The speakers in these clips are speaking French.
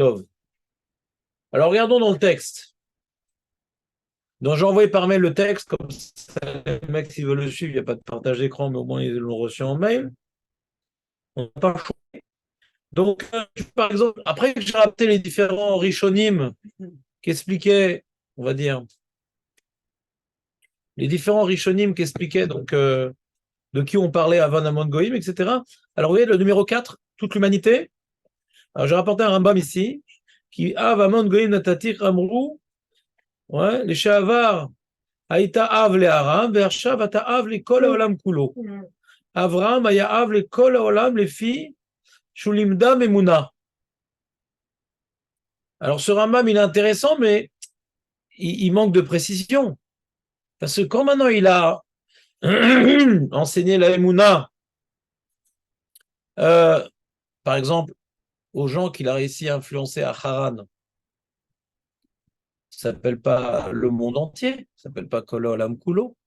Tov. Alors, regardons dans le texte. Donc, j'ai envoyé par mail le texte, comme ça, les mecs, s'ils veulent le suivre, il n'y a pas de partage d'écran, mais au moins, ils l'ont reçu en mail. On n'a pas le choix. Donc, par exemple, après que j'ai rappelé les différents rishonim qui expliquaient, on va dire, les différents rishonim qui expliquaient donc, de qui on parlait avant Amon Goïm, etc. Alors, vous voyez, le numéro 4, toute l'humanité. Alors, j'ai rapporté un Rambam ici, qui Amon Goïm Natatir Amrou, ouais, les Shavar, Aïta Av le Aram, Vershav Ata Av le Kol Olam Kulo. Avram, Aya Av le Kol Olam, les filles, Shulimda Memuna. Alors, ce Rambam, il est intéressant, mais il manque de précision. Parce que quand maintenant il a enseigné la Emouna, par exemple, aux gens qu'il a réussi à influencer à Haran, ça ne s'appelle pas le monde entier, ça ne s'appelle pas Kol Olam Kulo.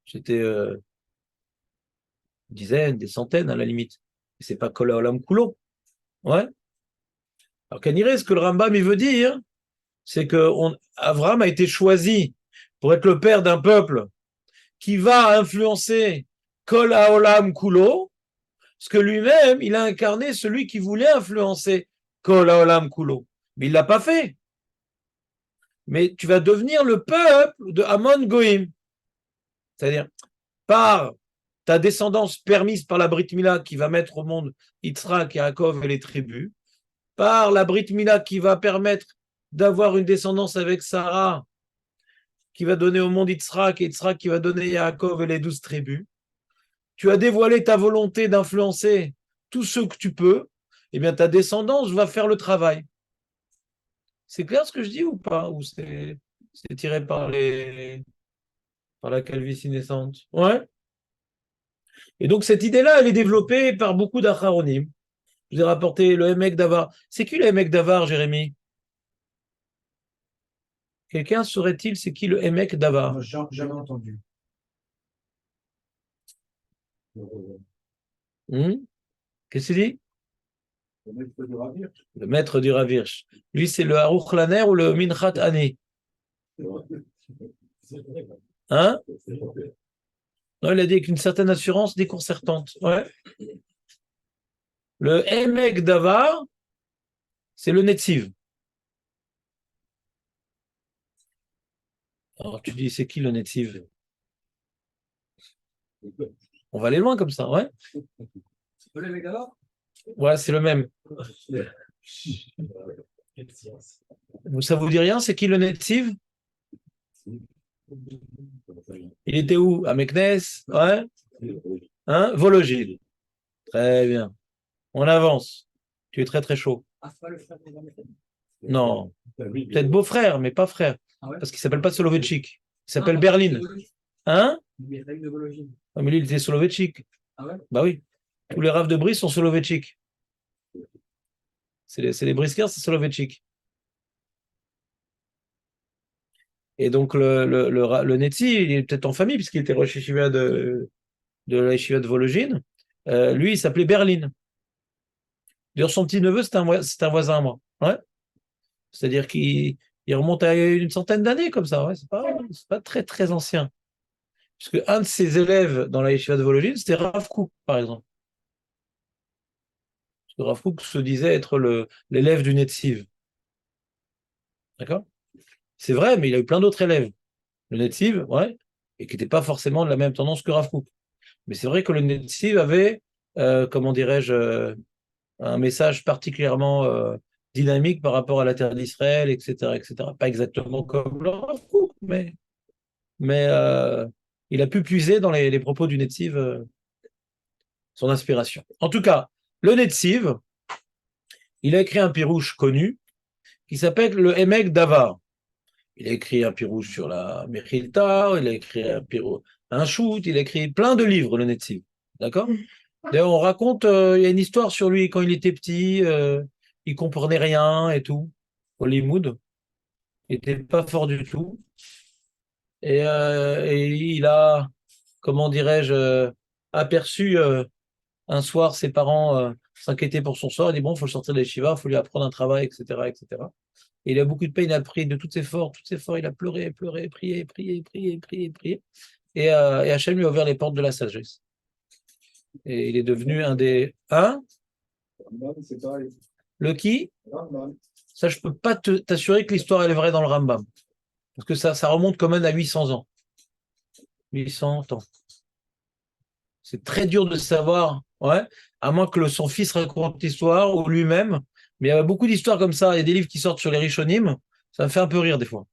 C'était une dizaine, des centaines à la limite. Et c'est pas Kol Olam Kulo. Ouais. Alors qu'Aniré, ce que le Rambam il veut dire, c'est que Avram a été choisi pour être le père d'un peuple qui va influencer Kol Olam Kulo, parce que lui-même, il a incarné celui qui voulait influencer Kol Haolam Kulo. Mais il ne l'a pas fait. Mais tu vas devenir le peuple de Amon Goïm. C'est-à-dire, par ta descendance permise par la Brit Mila qui va mettre au monde Yitzhak, Yaakov et les tribus, par la Brit Mila qui va permettre d'avoir une descendance avec Sarah, qui va donner au monde Yitzhak, et Yitzhak qui va donner Yaakov et les 12 tribus. Tu as dévoilé ta volonté d'influencer tous ceux que tu peux, eh bien ta descendance va faire le travail. C'est clair ce que je dis ou pas? Ou c'est tiré par la calvitie naissante? Ouais. Et donc cette idée-là, elle est développée par beaucoup d'acharonim. Je vous ai rapporté le Emek Davar. C'est qui le Emek Davar, Jérémy? Quelqu'un saurait-il c'est qui le Emek Davar? J'ai jamais entendu. Qu'est-ce qu'il dit? Le maître de Ravir. Le maître du Ravirch. Lui, c'est le Haruch Laner ou le Minchat Ani? Hein? Non, il a dit avec une certaine assurance déconcertante. Ouais. Le Emek Davar, c'est le Netziv. Alors tu dis, c'est qui le Netziv? On va aller loin comme ça, ouais? C'est pas les mecs d'abord? Ouais, c'est le même. Ça vous dit rien? C'est qui le Netziv? Il était où? À Meknes? Ouais? Hein? Vologine. Très bien. On avance. Tu es très très chaud. Ah, c'est pas le frère de Ravir. Non. Peut-être beau-frère, mais pas frère. Ah ouais? Parce qu'il s'appelle pas Soloveitchik. Il s'appelle Ah, Berlin. Hein? Mikhail de Vologine. Ah, mais lui, il était Soloveitchik. Ah ouais? Bah oui. Tous les raves de Brice sont Soloveitchik. C'est les briscards, c'est Soloveitchik. Et donc le Netzi, il est peut-être en famille, puisqu'il était Rosh Yeshiva de la Yeshiva de Vologine. Lui, il s'appelait Berlin. D'ailleurs, son petit-neveu, c'est un voisin à moi. Ouais. C'est-à-dire qu'il remonte à une centaine d'années comme ça. Ouais. C'est pas très, très ancien. Puisque un de ses élèves dans la Yeshiva de Vologine, c'était Rav Kook, par exemple. Parce que Rav Kook se disait être l'élève du Netziv. D'accord? C'est vrai, mais il a eu plein d'autres élèves. Le Netziv, ouais, et qui n'était pas forcément de la même tendance que Rav Kook. Mais c'est vrai que le Netziv avait, comment dirais-je, un message particulièrement dynamique par rapport à la terre d'Israël, etc., etc. Pas exactement comme le Rav Kook, mais il a pu puiser dans les propos du Netziv son inspiration. En tout cas, le Netziv, il a écrit un pirouche connu qui s'appelle le Emek Davar. Il a écrit un pirouche sur la Mechilta, il a écrit un shoot, il a écrit plein de livres, le Netziv. D'accord? D'ailleurs, on raconte, il y a une histoire sur lui quand il était petit, il comprenait rien et tout. Hollywood, il n'était pas fort du tout. Et il a, comment dirais-je, aperçu un soir ses parents s'inquiétait pour son sort. Il dit bon, il faut le sortir de l'Yeshiva, il faut lui apprendre un travail, etc., etc. Et il a beaucoup de peine, il a prié de toutes ses forces, il a pleuré, pleuré, prié, prié, prié, prié, prié. Et Hachem lui a ouvert les portes de la sagesse. Et il est devenu un des... Hein? C'est pareil. Le qui? Rambam. Ça, je peux pas t'assurer que l'histoire elle est vraie dans le Rambam. Parce que ça remonte quand même à 800 ans. 800 ans. C'est très dur de savoir, ouais, à moins que son fils raconte l'histoire ou lui-même. Mais il y a beaucoup d'histoires comme ça. Il y a des livres qui sortent sur les Rishonim. Ça me fait un peu rire des fois.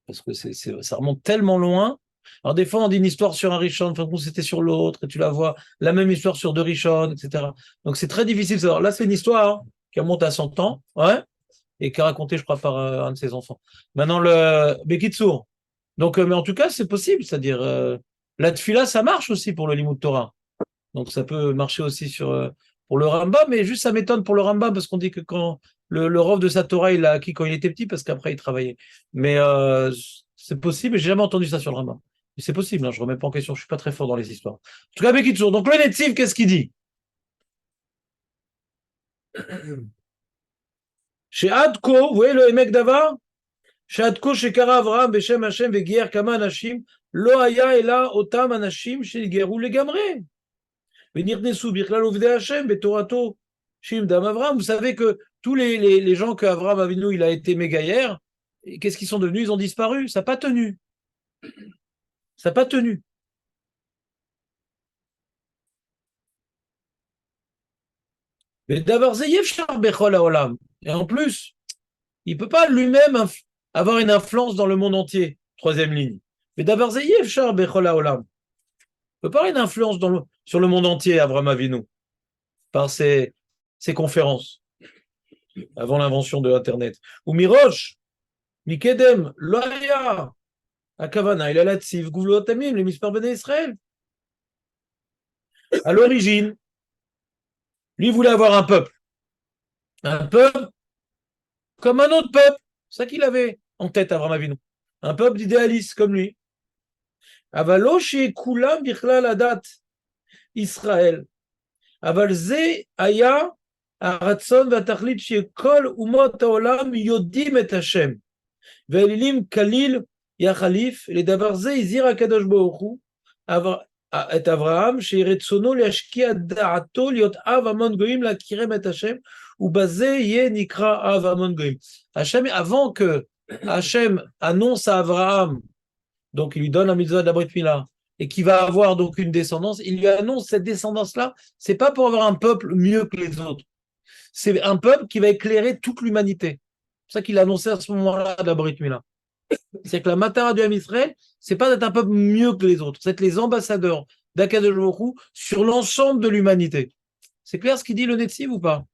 Parce que ça remonte tellement loin. Alors des fois, on dit une histoire sur un Rishon, enfin, c'était sur l'autre, et tu la vois, la même histoire sur deux Rishon, etc. Donc c'est très difficile de savoir. Là, c'est une histoire qui remonte à 100 ans, ouais, et qui est racontée, je crois, par un de ses enfants. Maintenant, le Bekitsour. Donc, mais en tout cas, c'est possible, c'est-à-dire, la tfila, ça marche aussi pour le Limoud Torah. Donc ça peut marcher aussi pour le Rambam, mais juste ça m'étonne pour le Rambam, parce qu'on dit que quand le Rav de sa Torah, il l'a acquis quand il était petit, parce qu'après il travaillait. Mais c'est possible, et j'ai jamais entendu ça sur le Rambam. Mais c'est possible, hein, je ne remets pas en question, je suis pas très fort dans les histoires. En tout cas, Bekitsour, donc le Netziv, qu'est-ce qu'il dit? Chez Adko, vous voyez le mec d'Ava? Chez Adko, chez Kara Avraham, Beshem Hashem, Vegier, Kama Anashim, Lo Haya Ela Otam Anashim, chez Gerou les Gamré. Vous savez que tous les gens qu'Avraham Avinu il a été mégaïr, qu'est-ce qu'ils sont devenus? Ils ont disparu. Ça n'a pas tenu. Ça n'a pas tenu. Et en plus, il ne peut pas lui-même avoir une influence dans le monde entier. Troisième ligne. Mais d'abord, il ne peut pas avoir une influence sur le monde entier, Avraham Avinu, par ses conférences, avant l'invention de Internet. Ou Mirosh, Mikedem, Loya, Akavana, il a la tsiv, Gouvlo Tamim, les Mispar Bene Israël. À l'origine, lui voulait avoir un peuple. Un peuple comme un autre peuple. C'est ça qu'il avait en tête, Avraham Avinu. Un peuple d'idéalistes comme lui. Avaloshi Kulam Bichlal Adat Israël. Aval Ze Aya Aratson Vatachlit Shekol Umot Haolam Yodim et Hashem. Ve'elilim Kalil Yachalif. Les Davar Ze Izir Akadosh Baruch Hu. את אברהם, שירצונו להשקיע דעתו להיות אב המון גויים להכירם את השם, ובזה יהיה נקרא אב המון גויים. Hachem, avant que Hachem annonce à Abraham, donc il lui donne la mitzvah de la Brit Mila, et qu'il va avoir donc une descendance, il lui annonce cette descendance-là, c'est pas pour avoir un peuple mieux que les autres, c'est un peuple qui va éclairer toute l'humanité. C'est ça qu'il a annoncé à ce moment-là de la Brit Mila. C'est que la Matara du Ham Israël, c'est pas d'être un peuple mieux que les autres, c'est d'être les ambassadeurs d'Akadosh Baruch Hu sur l'ensemble de l'humanité. C'est clair ce qu'il dit le Netziv ou pas?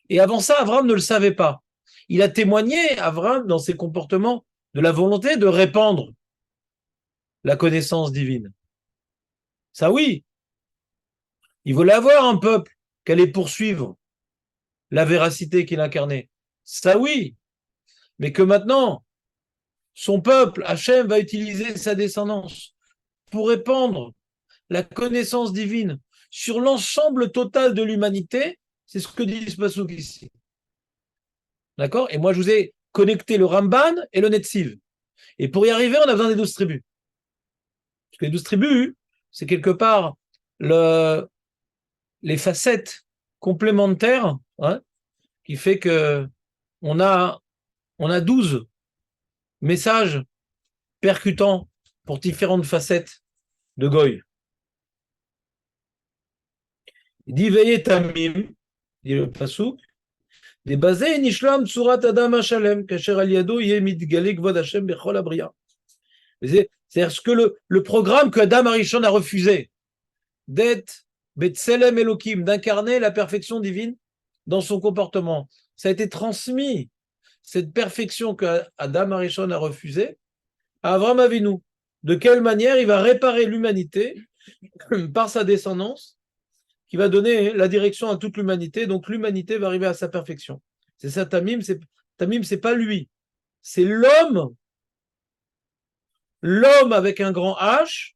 Et avant ça, Abraham ne le savait pas. Il a témoigné, Abraham, dans ses comportements, de la volonté de répandre la connaissance divine. Ça oui, il voulait avoir un peuple qui allait poursuivre la véracité qu'il incarnait. Ça oui, mais que maintenant, son peuple, Hachem, va utiliser sa descendance pour répandre la connaissance divine sur l'ensemble total de l'humanité, c'est ce que dit ce passouk ici. D'accord? Et moi, je vous ai connecté le Ramban et le Netziv. Et pour y arriver, on a besoin des 12 tribus. Parce que les 12 tribus, c'est quelque part les facettes complémentaires, hein, qui fait que on a 12 messages percutants pour différentes facettes de Goy. Il dit veillez tamim, dit le passouk, des basés nishlam surat adam hashalem, kasher aliado yé mitgale gvod Hashem bechol abriya. C'est-à-dire ce que le programme que Adam Arishon a refusé, d'être Betselem Elohim, d'incarner la perfection divine dans son comportement. Ça a été transmis, cette perfection que Adam Arishon a refusée, à Avraham Avinu. De quelle manière il va réparer l'humanité par sa descendance, qui va donner la direction à toute l'humanité, donc l'humanité va arriver à sa perfection. C'est ça Tamim, c'est pas lui, c'est l'homme avec un grand H,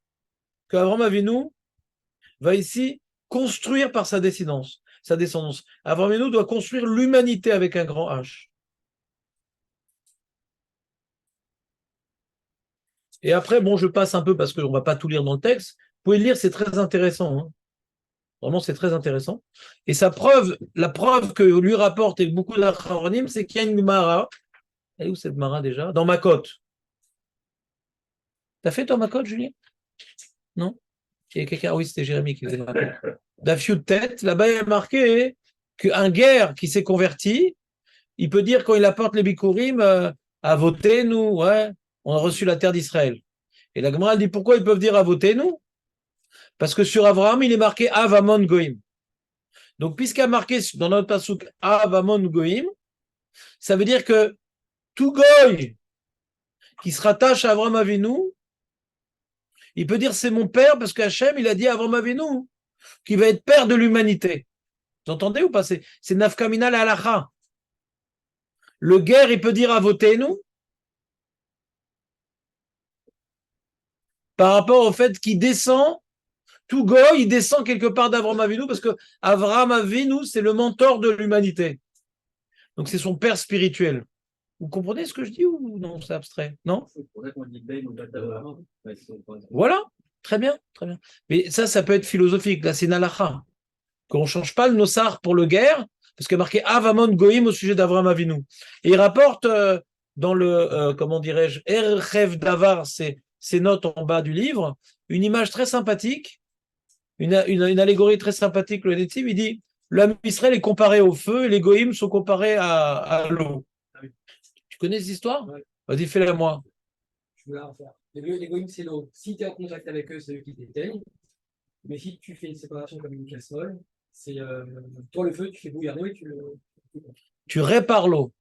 qu'Avraham Avinu va ici construire par sa descendance. Avraham Avinu doit construire l'humanité avec un grand H. Et après, bon, je passe un peu parce qu'on ne va pas tout lire dans le texte. Vous pouvez le lire, c'est très intéressant. Hein. Vraiment, c'est très intéressant. Et la preuve que lui rapporte et beaucoup d'Achronim, c'est qu'il y a une Gemara. Elle est où cette Gemara déjà? Dans Makot. T'as fait toi Makot, Julien? Non? Il y a quelqu'un, oui, c'était Jérémie qui faisait Makot. D'Afiou de tête, là-bas, il y a marqué qu'un guerre qui s'est converti, il peut dire quand il apporte les Bikurim, à voter, nous, ouais, on a reçu la terre d'Israël. Et la Gemara dit pourquoi ils peuvent dire à voter, nous? Parce que sur Abraham, il est marqué Avamon Goïm. Donc, puisqu'il y a marqué dans notre pasuk Avamon Goïm, ça veut dire que tout Goï qui se rattache à Abraham Avinu, il peut dire c'est mon père parce qu'Hachem, il a dit à Abraham Avinu qu'il va être père de l'humanité. Vous entendez ou pas? C'est Nafkamina la halacha. Le guerre, il peut dire à voter nous par rapport au fait qu'il descend, tout Goï, il descend quelque part d'Abraham Avinu parce que Abraham Avinu, c'est le mentor de l'humanité. Donc c'est son père spirituel. Vous comprenez ce que je dis ou non, c'est abstrait? Non? Voilà, très bien, très bien. Mais ça peut être philosophique, là c'est une halakha. Qu'on ne change pas le nossar pour le guerre, parce qu'il y a marqué Avamon Goïm au sujet d'Avraham Avinu. Et il rapporte dans le, comment dirais-je, Erchev Davar, ses notes en bas du livre, une image très sympathique, une allégorie très sympathique, le Netziv, il dit, l'homme Israël est comparé au feu et les Goïm sont comparés à l'eau. Tu connais cette histoire? Ouais. Vas-y, fais-la moi. Je vais la refaire. Les goïms, c'est l'eau. Si tu es en contact avec eux, c'est eux qui t'éteignent. Mais si tu fais une séparation comme une casserole, c'est toi le feu, tu fais bouillir l'eau et tu le. Tu répares l'eau.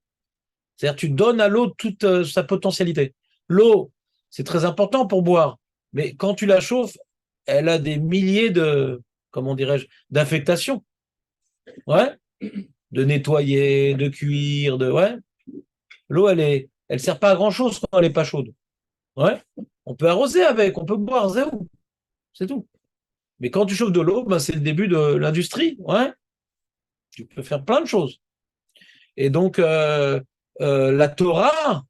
C'est-à-dire tu donnes à l'eau toute sa potentialité. L'eau, c'est très important pour boire, mais quand tu la chauffes, elle a des milliers de, comment dirais-je, d'affectations. Ouais. De nettoyer, de cuire, ouais. L'eau, elle sert pas à grand-chose quand elle n'est pas chaude. Ouais. On peut arroser avec, on peut boire, c'est tout. Mais quand tu chauffes de l'eau, ben, c'est le début de l'industrie. Ouais. Tu peux faire plein de choses. Et donc, la Torah,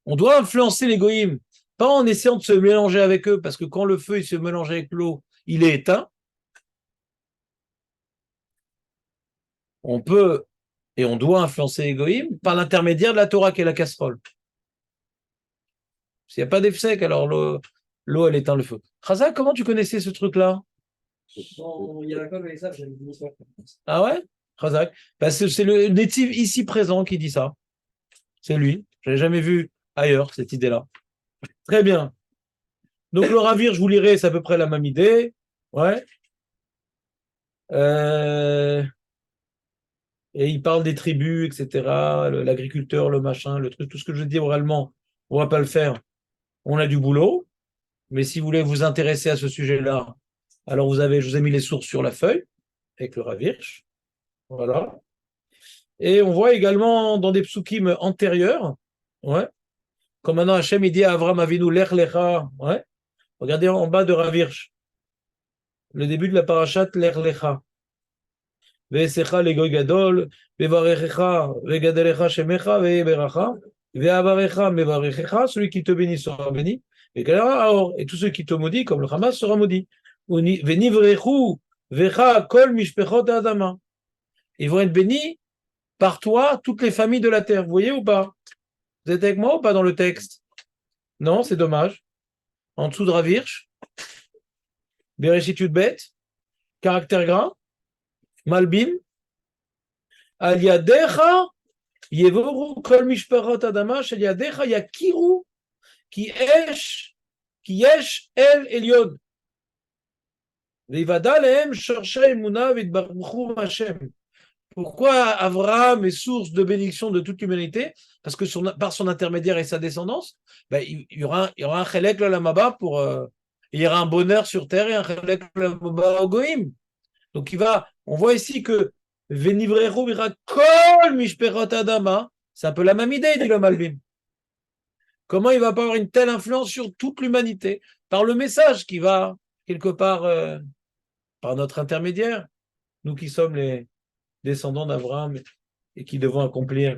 on doit influencer les goïms, pas en essayant de se mélanger avec eux, parce que quand le feu il se mélange avec l'eau, il est éteint. On peut et on doit influencer les goïms par l'intermédiaire de la Torah qui est la casserole. S'il n'y a pas d'effsec, alors l'eau, elle éteint le feu. Khazak, comment tu connaissais ce truc-là? Il y a la com et ça, j'avais une histoire. Ah ouais? Khazak. Ben, c'est le natif ici présent qui dit ça. C'est lui. Je l'ai jamais vu ailleurs, cette idée-là. Très bien. Donc, le ravir, je vous lirai, c'est à peu près la même idée. Ouais. Et il parle des tribus, etc. L'agriculteur, le machin, le truc, tout ce que je dis oralement, on va pas le faire. On a du boulot. Mais si vous voulez vous intéresser à ce sujet-là, alors je vous ai mis les sources sur la feuille, avec le ravirch. Voilà. Et on voit également dans des psukim antérieurs, ouais, comme maintenant Hachem il dit à Avram Avinu, Lech Lecha, ouais. Regardez en bas de Ravirch, le début de la parashat Lech Lecha. Ve'esecha legoy gadol, ve'varechecha, ve'gadelecha shemecha, ve'eberacha, ve'avarecha, mevarechecha, celui qui te bénit sera béni, et tous ceux qui te maudit, comme le Hamas, sera maudit. Ve'nivrechu, ve'cha, kol mishpechot adama. Ils vont être bénis par toi, toutes les familles de la terre. Vous voyez ou pas? Vous êtes avec moi ou pas dans le texte? Non, c'est dommage. En dessous de Ravirch, Bereshit Yudbet, caractère gras, Malbim, Aliadecha, Yevoru, Kol Mishparot Adama, Aliadecha, Yakiru, Ki Yesh El Eliod. Vivada Lehem, Chercha Emuna, Vidbarchu Hashem. Pourquoi Abraham est source de bénédiction de toute l'humanité? Parce que par son intermédiaire et sa descendance, ben, il y aura un chelek lamaba il y aura un bonheur sur terre et un chelek lamaba au goïm. Donc on voit ici que Venivreru vira kol mishperot adama, c'est un peu la même idée, dit le Malbim. Comment il va pas avoir une telle influence sur toute l'humanité par le message qui va quelque part par notre intermédiaire, nous qui sommes les descendants d'Abraham et qui devons accomplir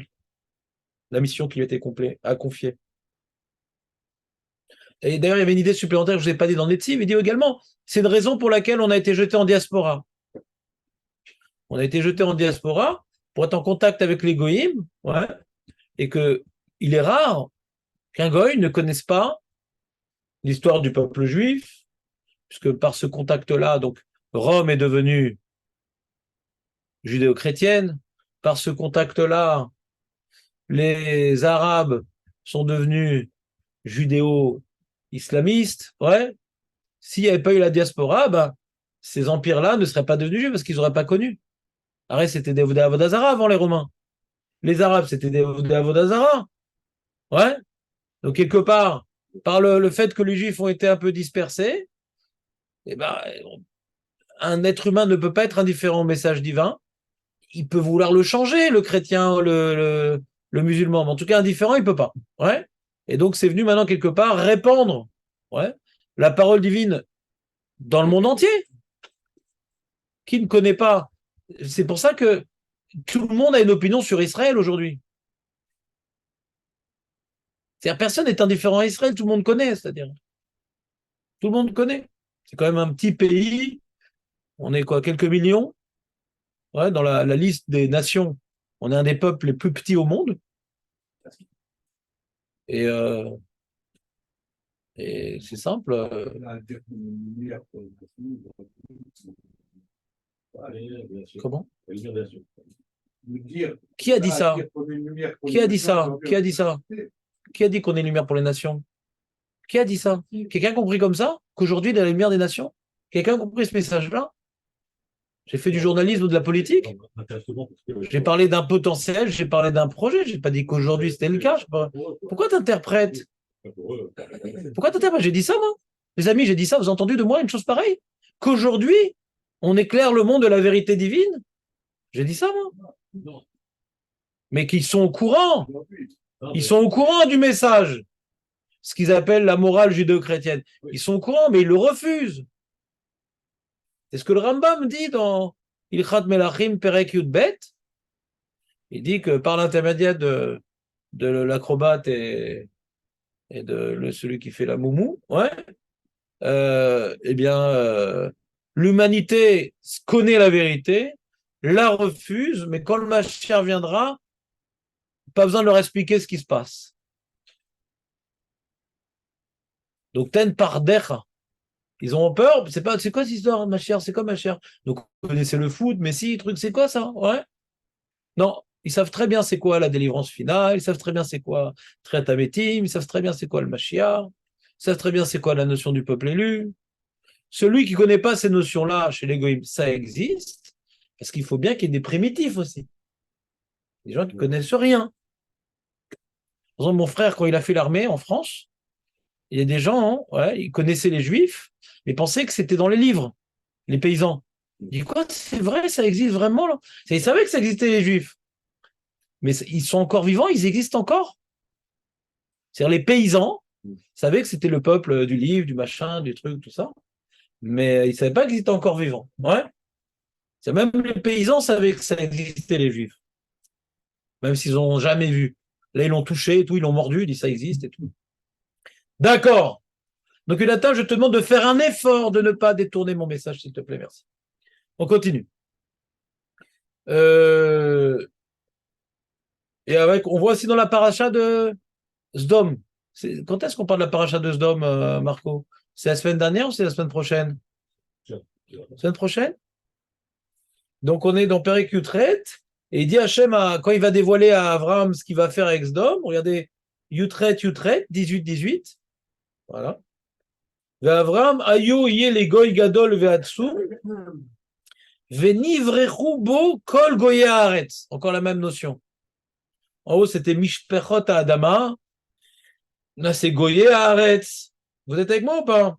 la mission qui lui était confiée. Et d'ailleurs, il y avait une idée supplémentaire que je ne vous ai pas dit dans le Netziv. Il dit également, c'est une raison pour laquelle on a été jeté en diaspora. On a été jeté en diaspora pour être en contact avec les goïms, ouais, et que il est rare qu'un goï ne connaisse pas l'histoire du peuple juif, puisque par ce contact-là, donc Rome est devenue judéo-chrétienne. Par ce contact-là, les Arabes sont devenus judéo-islamistes. Ouais. S'il n'y avait pas eu la diaspora, ben, ces empires-là ne seraient pas devenus juifs parce qu'ils n'auraient pas connu. Arrête, c'était des Avodazara avant les Romains. Les Arabes, c'était des Avodazara. Ouais. Donc, quelque part, par le fait que les Juifs ont été un peu dispersés, eh ben, un être humain ne peut pas être indifférent au message divin. Il peut vouloir le changer, le chrétien, le musulman, mais en tout cas, indifférent, il ne peut pas. Ouais. Et donc, c'est venu maintenant, quelque part, répandre, ouais, la parole divine dans le monde entier. Qui ne connaît pas? C'est pour ça que tout le monde a une opinion sur Israël aujourd'hui. C'est-à-dire, personne n'est indifférent à Israël, tout le monde connaît, c'est-à-dire. Tout le monde connaît. C'est quand même un petit pays. On est quoi, quelques millions? Ouais, dans la liste des nations, on est un des peuples les plus petits au monde. Et, et c'est simple. Comment? Qui a dit ça? Qui a dit ça? Qui a dit ça? Qui a dit qu'on est lumière pour les nations? Qui a dit ça? Quelqu'un a compris comme ça? Qu'aujourd'hui, il y a la lumière des nations? Quelqu'un a compris ce message-là? J'ai fait du journalisme ou de la politique. J'ai parlé d'un potentiel, j'ai parlé d'un projet. J'ai pas dit qu'aujourd'hui c'était le cas. Pourquoi t'interprètes? Pourquoi t'interprètes? J'ai dit ça, moi. Les amis, j'ai dit ça. Vous avez entendu de moi une chose pareille? Qu'aujourd'hui, on éclaire le monde de la vérité divine? J'ai dit ça, moi. Mais qu'ils sont au courant. Ils sont au courant du message. Ce qu'ils appellent la morale judéo-chrétienne. Ils sont au courant, mais ils le refusent. C'est ce que le Rambam dit dans Ilchat Melachim Perek Yud Bet. Il dit que par l'intermédiaire de l'acrobate et de celui qui fait la moumou, ouais, eh bien, l'humanité connaît la vérité, la refuse, mais quand le Mashiach viendra, pas besoin de leur expliquer ce qui se passe. Donc, ten par decha. Ils ont peur, c'est quoi cette histoire, ma chère, c'est quoi ma chère? Donc, vous connaissez le foot, Messi, truc, c'est quoi ça? Ouais. Non, ils savent très bien c'est quoi la délivrance finale, ils savent très bien c'est quoi Triat Hametim, ils savent très bien c'est quoi le Mashiach, ils savent très bien c'est quoi la notion du peuple élu. Celui qui ne connaît pas ces notions-là chez les Goïms, ça existe, parce qu'il faut bien qu'il y ait des primitifs aussi. Des gens qui ne connaissent rien. Par exemple, mon frère, quand il a fait l'armée en France, il y a des gens, ouais, ils connaissaient les Juifs, mais pensaient que c'était dans les livres, les paysans. Il dit quoi? C'est vrai, ça existe vraiment là? Ils savaient que ça existait les Juifs, mais ils sont encore vivants, ils existent encore. C'est-à-dire les paysans savaient que c'était le peuple du livre, du machin, du truc, tout ça, mais ils ne savaient pas qu'ils étaient encore vivants. Ouais. Même les paysans savaient que ça existait les Juifs, même s'ils n'ont jamais vu. Là, ils l'ont touché et tout, ils l'ont mordu, ils disent ça existe et tout. D'accord. Donc, Jonathan, je te demande de faire un effort de ne pas détourner mon message, s'il te plaît, merci. On continue. Et on voit aussi dans la paracha de Sdom. Quand est-ce qu'on parle de la paracha de Sdom, Marco? C'est la semaine dernière ou c'est la semaine prochaine? Semaine prochaine? Donc, on est dans Perek Yutret, et il dit Hachem, quand il va dévoiler à Abraham ce qu'il va faire avec Sdom, regardez, Yutret, 18. Voilà. Abraham, ayu yé les goy gadol ve'atsu, ve'nivrechu bo kol goye haaretz. Encore la même notion. En haut, c'était mishpechot Adama. Là, c'est goye haaretz. Vous êtes avec moi ou pas?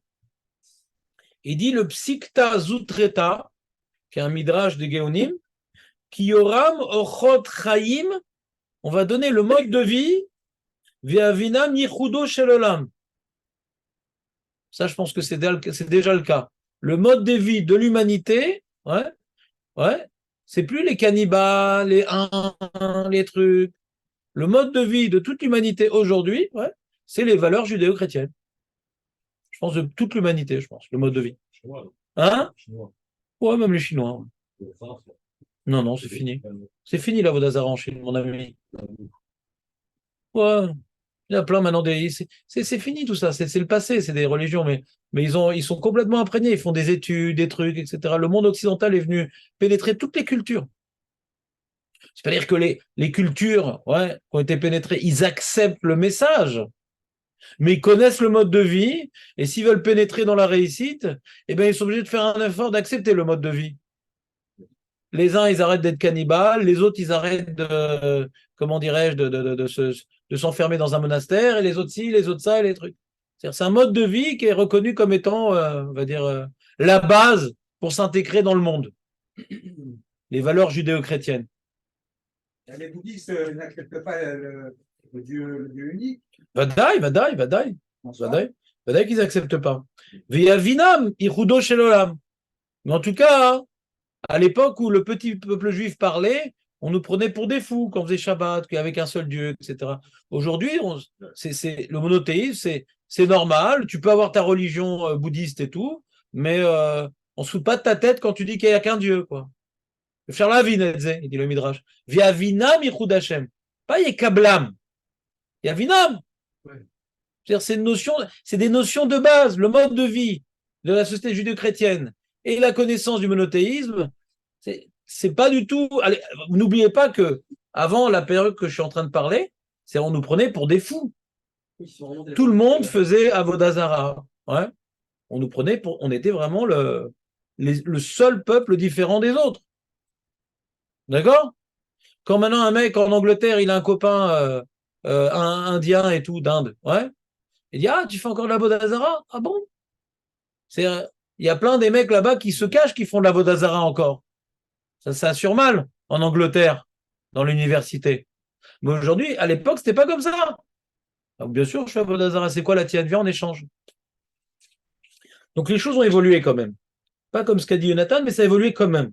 Il dit le psikta zutreta, qui est un midrash de Géonim, ki yoram ochot chaim, on va donner le mode de vie, ve'avinam yichudo shel olam. Ça, je pense que c'est déjà le cas. le mode de vie de l'humanité, ouais, ouais, c'est plus les cannibales, les trucs. Le mode de vie de toute l'humanité aujourd'hui, ouais, c'est les valeurs judéo-chrétiennes. Je pense de toute l'humanité, je pense, le mode de vie. Hein? Ouais, même les Chinois. Non, non, c'est fini. C'est fini la Vodazara en Chine, mon ami. Ouais. Il y a plein maintenant c'est fini tout ça, c'est le passé, c'est des religions, mais ils sont complètement imprégnés, ils font des études, des trucs, etc. Le monde occidental est venu pénétrer toutes les cultures. C'est-à-dire que les cultures, ouais, qui ont été pénétrées, ils acceptent le message, mais ils connaissent le mode de vie, et s'ils veulent pénétrer dans la réussite, eh bien, ils sont obligés de faire un effort d'accepter le mode de vie. Les uns, ils arrêtent d'être cannibales, les autres, ils arrêtent de, comment dirais-je, de s'enfermer dans un monastère, et les autres ci, les autres ça, et les trucs. C'est un mode de vie qui est reconnu comme étant, on va dire, la base pour s'intégrer dans le monde. Les valeurs judéo-chrétiennes. Les bouddhistes n'acceptent pas le Dieu unique. Vadaï, vadaï, vadaï. Vadaï, vadaï qu'ils n'acceptent pas. Via vinam, ichudo shelolam. Mais en tout cas, hein, à l'époque où le petit peuple juif parlait, on nous prenait pour des fous quand on faisait Shabbat, qu'avec un seul Dieu, etc. Aujourd'hui, le monothéisme, c'est normal. Tu peux avoir ta religion bouddhiste et tout, mais on se fout pas de ta tête quand tu dis qu'il n'y a qu'un Dieu, quoi. Faire la vie, il dit le Midrash. Via vinam ichud Hashem. Pas yekablam. Yavinam. C'est-à-dire, c'est des notions de base, le mode de vie de la société judéo-chrétienne et la connaissance du monothéisme, c'est pas du tout. Allez, n'oubliez pas que avant la période que je suis en train de parler, on nous prenait pour des fous. Tout le monde faisait Avodazara. Ouais. On nous prenait on était vraiment le seul peuple différent des autres. D'accord? Quand maintenant un mec en Angleterre, il a un copain un indien et tout, d'Inde, ouais. Il dit, ah, tu fais encore de la Vodazara? Ah bon? Il y a plein des mecs là-bas qui se cachent qui font de la Vodazara encore. Ça assure mal en Angleterre, dans l'université. Mais aujourd'hui, à l'époque, c'était pas comme ça. Donc, bien sûr, je fais la Vodazara. C'est quoi la tienne? Viens en échange. Donc les choses ont évolué quand même. Pas comme ce qu'a dit Jonathan, mais ça a évolué quand même.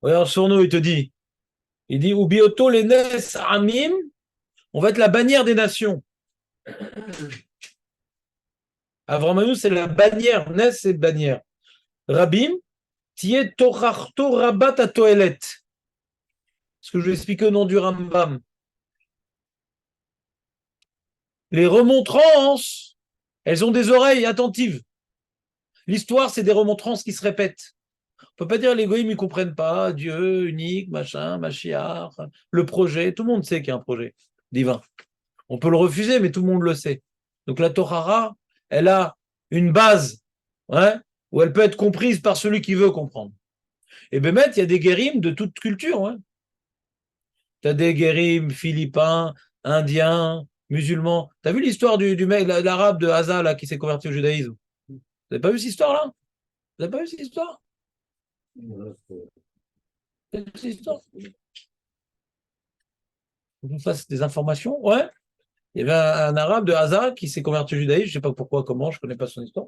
Regarde, Sourno, il dit, Ubioto les amim, on va être la bannière des nations. Avramanu, c'est la bannière. Nes, c'est bannière. Rabim, tiet torachto rabat à toelet. Ce que je vais expliquer au nom du Rambam. Les remontrances, elles ont des oreilles attentives. L'histoire, c'est des remontrances qui se répètent. On ne peut pas dire les goïms ne comprennent pas, Dieu, unique, machin, Machiar, le projet. Tout le monde sait qu'il y a un projet divin. On peut le refuser, mais tout le monde le sait. Donc la Torah, elle a une base, hein, où elle peut être comprise par celui qui veut comprendre. Et Bémet, il y a des guérims de toute culture. Hein. Tu as des guérims philippins, indiens, musulmans. Tu as vu l'histoire du mec, l'arabe de Haza, là, qui s'est converti au judaïsme? Vous n'avez pas vu cette histoire-là? Vous n'avez pas vu cette histoire? Cette histoire? On vous fasse des informations? Ouais. Il y avait un arabe de Haza qui s'est converti au judaïsme, je ne sais pas pourquoi, comment, je ne connais pas son histoire.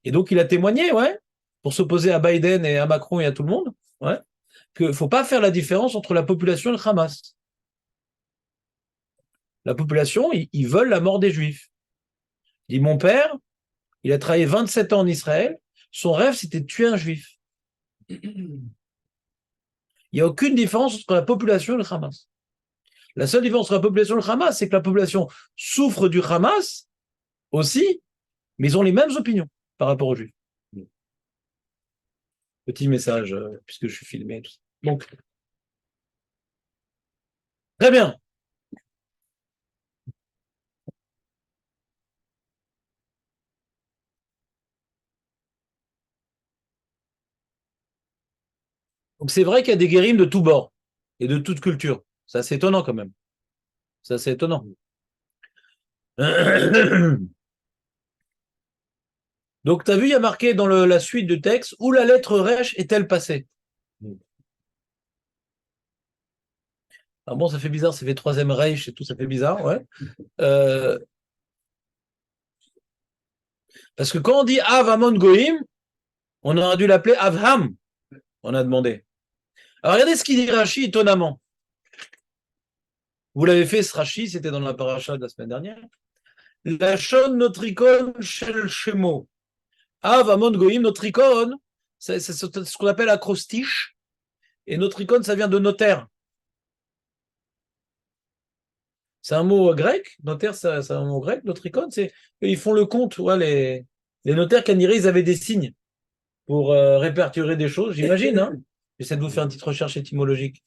Et donc, il a témoigné, ouais, pour s'opposer à Biden et à Macron et à tout le monde, ouais, qu'il ne faut pas faire la différence entre la population et le Hamas. La population, ils veulent la mort des Juifs. Il dit, mon père, il a travaillé 27 ans en Israël, son rêve, c'était de tuer un Juif. Il n'y a aucune différence entre la population et le Hamas. La seule différence entre la population et le Hamas, c'est que la population souffre du Hamas aussi, mais ils ont les mêmes opinions par rapport aux Juifs. Petit message, puisque je suis filmé. Donc, très bien. Donc, c'est vrai qu'il y a des guérims de tous bords et de toute culture. Ça, c'est étonnant quand même. Ça, c'est étonnant. Donc, tu as vu, il y a marqué dans la suite du texte où la lettre Resh est-elle passée? Ah bon, ça fait bizarre, ça fait troisième Reich et tout, ça fait bizarre, ouais. Parce que quand on dit Av Amon Goïm, on aurait dû l'appeler Avham. On a demandé. Alors regardez ce qu'il dit Rashi étonnamment. Vous l'avez fait ce Rashi, c'était dans la paracha de la semaine dernière. La Shon Notrikon Shel Shemo. Av Amon Goïm, Notrikon, c'est ce qu'on appelle acrostiche. Et Notrikon, ça vient de notaire. C'est un mot grec. Notaire, c'est un mot grec. Notricon, ils font le compte. Ouais, les notaires canirés, ils avaient des signes pour répertorier des choses, j'imagine. Hein. J'essaie de vous faire une petite recherche étymologique.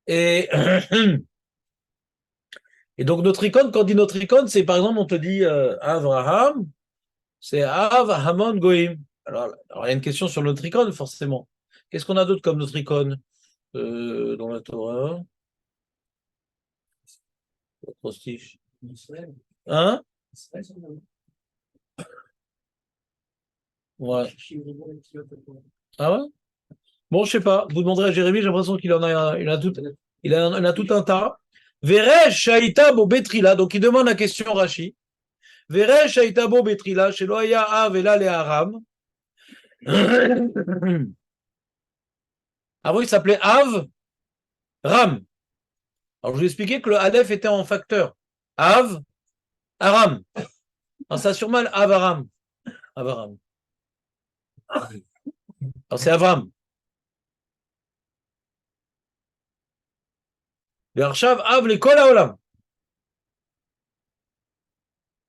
Et, et donc, Notricon, quand on dit Notricon, c'est par exemple, on te dit Avraham, c'est Av Hamon Goïm. Alors, il y a une question sur le Notricon, forcément. Qu'est-ce qu'on a d'autre comme Notricon dans la Torah? Acrostiche. Hein? Ouais. Ah ouais? Bon, je sais pas. Vous demanderez à Jérémy, j'ai l'impression qu'il en a, il en a tout un tas. Veresh Shaita Bo Betrila. Donc il demande la question Rashi. Veresh Shaita Bo Betrila, chez Loaya Avela le Aram. Avant, il s'appelait Av Ram. Alors, je vous ai expliqué que le Aleph était en facteur. Av Aram. Alors, ça surmal Av Aram. Avaram. Alors, c'est Avram. ועכשיו אב לכל העולם.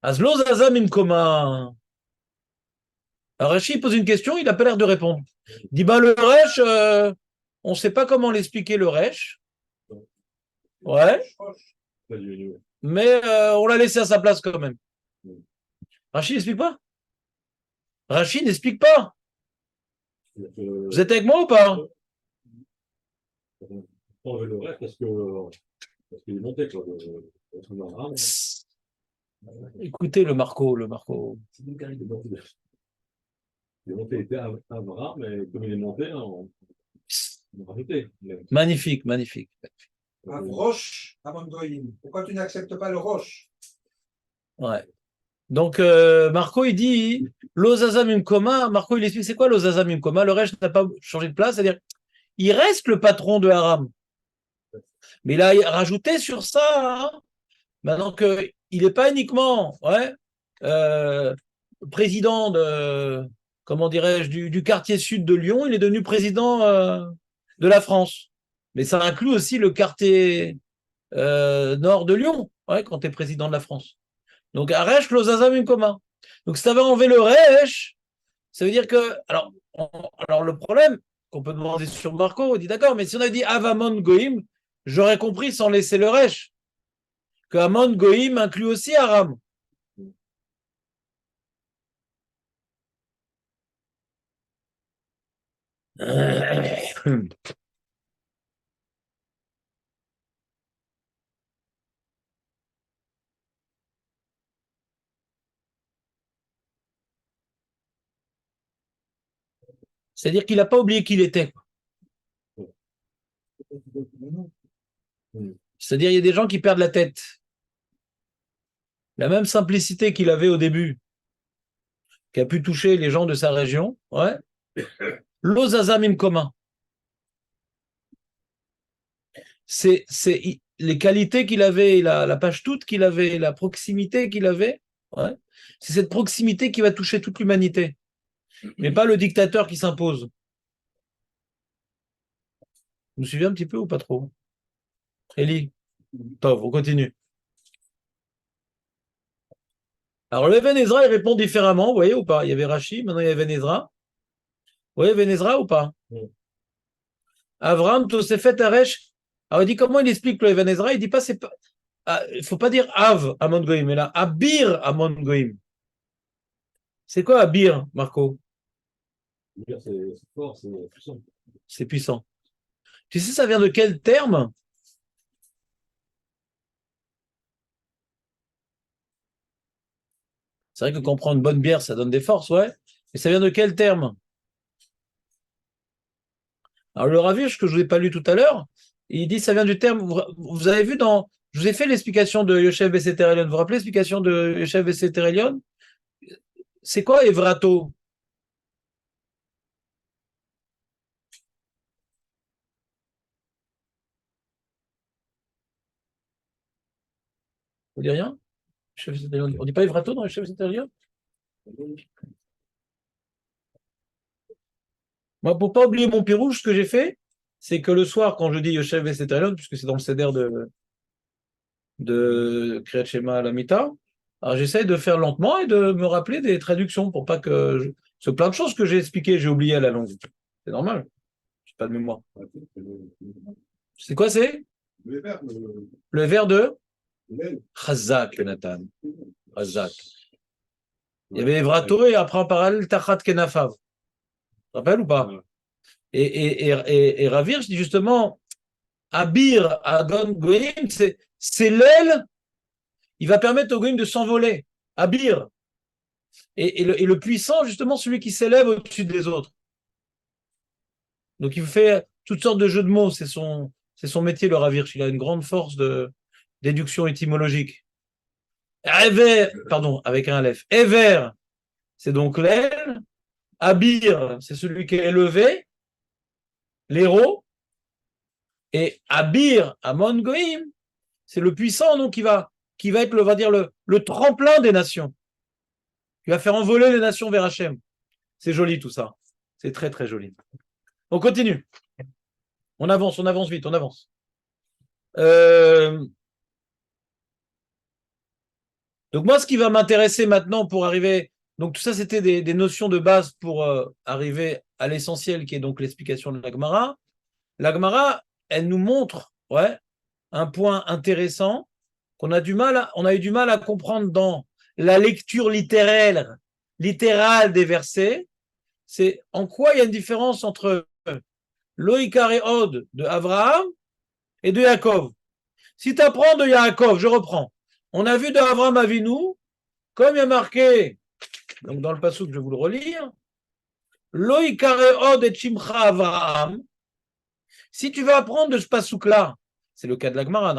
אז לא זזה ממקומה. Alors Rashi pose une question, il n'a pas l'air de répondre. Il dit, le Resh, on ne sait pas comment l'expliquer le Resh. Ouais. Mais on l'a laissé à sa place quand même. Rashi n'explique pas. Rashi n'explique pas. Vous êtes avec moi ou pas? Le Resh parce qu'il est monté, quoi. Écoutez le Marco. Le monté était Avram, mais comme il est monté, on a rajouté. Magnifique. Roche, Amon Goïm. Pourquoi tu n'acceptes pas le roche? Ouais. Donc, Marco, il dit l'Ozazamim Koma. Marco, il explique c'est quoi l'Ozazamim Koma? Le Resh n'a pas changé de place, c'est-à-dire il reste le patron de Haram. Mais il a rajouté sur ça, hein, maintenant qu'il n'est pas uniquement président de, comment dirais-je, du quartier sud de Lyon, il est devenu président de la France. Mais ça inclut aussi le quartier nord de Lyon, quand tu es président de la France. Donc, Aresh Lozazam Koma. Donc, si tu avais enlevé le Resh, ça veut dire que. Alors le problème qu'on peut demander sur Marco, on dit d'accord, mais si on avait dit Avamon Goïm, j'aurais compris sans laisser le Resh, que Amon Goïm inclut aussi Aram. C'est-à-dire qu'il n'a pas oublié qui il était. C'est-à-dire il y a des gens qui perdent la tête. La même simplicité qu'il avait au début, qui a pu toucher les gens de sa région, l'Ozazamim commun. C'est les qualités qu'il avait, la page toute qu'il avait, la proximité qu'il avait, c'est cette proximité qui va toucher toute l'humanité, mais pas le dictateur qui s'impose. Vous me suivez un petit peu ou pas trop? Eli, Tov, on continue. Alors le Even Ezra, il répond différemment, vous voyez ou pas? Il y avait Rashi, maintenant il y a Even Ezra. Vous voyez Even Ezra ou pas? Avram, Tosefet, Aresh. Alors il dit comment il explique le Even Ezra? Il dit pas, c'est pas. Il ne faut pas dire Av Amon Goïm, mais là, Abir Amon Goïm. C'est quoi Abir, Marco? C'est fort, c'est puissant. C'est puissant. Tu sais, ça vient de quel terme? C'est vrai que quand on prend une bonne bière, ça donne des forces, ouais. Mais ça vient de quel terme? Alors le Ravish, que je ne vous ai pas lu tout à l'heure, il dit ça vient du terme. Vous avez vu dans. Je vous ai fait l'explication de Yoshev Besseter Elion. Vous vous rappelez l'explication de Yoshev Besseter Elion? c'est quoi Evrato? On dit rien? On dit pas Evrato dans les chefs italiens? Moi, pour pas oublier mon pirouge, ce que j'ai fait, c'est que le soir, quand je dis Yoshev Vesetarion, puisque c'est dans le céder de Kriyat Shema à la Mita, alors j'essaye de faire lentement et de me rappeler des traductions pour pas que c'est plein de choses que j'ai expliquées, j'ai oublié à la langue. C'est normal. J'ai pas de mémoire. C'est quoi c'est? Le verbe, Le vers de le- Chazak, Nathan. Chazak. Il y avait Evrato et après en parallèle Tachat Kenafav. Tu te rappelles ou pas? Et Ravir, je dis justement, Abir, Agon Goïm, c'est l'aile, il va permettre au Goïm de s'envoler. Abir. Et le puissant, justement, celui qui s'élève au-dessus des autres. Donc il fait toutes sortes de jeux de mots, c'est son métier, le Ravir. Il a une grande force de déduction étymologique. Ever, pardon, avec un Aleph. Ever, c'est donc l'aile. Abir, c'est celui qui est élevé, l'héros. Et Abir, Amon Goïm, c'est le puissant, donc qui va être, on va dire, le tremplin des nations. Qui va faire envoler les nations vers Hachem. C'est joli tout ça. C'est très très joli. On continue. On avance vite, on avance. Donc moi, ce qui va m'intéresser maintenant pour arriver, donc tout ça c'était des notions de base pour arriver à l'essentiel qui est donc l'explication de la Gemara. La Gemara, elle nous montre, un point intéressant qu'on a on a eu du mal à comprendre dans la lecture littérale des versets. C'est en quoi il y a une différence entre Loïkar et Od de Abraham et de Yaakov. Si tu apprends de Yaakov, je reprends. On a vu de Abraham Avinu, comme il y a marqué, donc dans le passage, je vais vous le relire, Loïkar et Od et Chimcha Abraham. Si tu veux apprendre de ce pasouk-là, c'est le cas de la Gemara,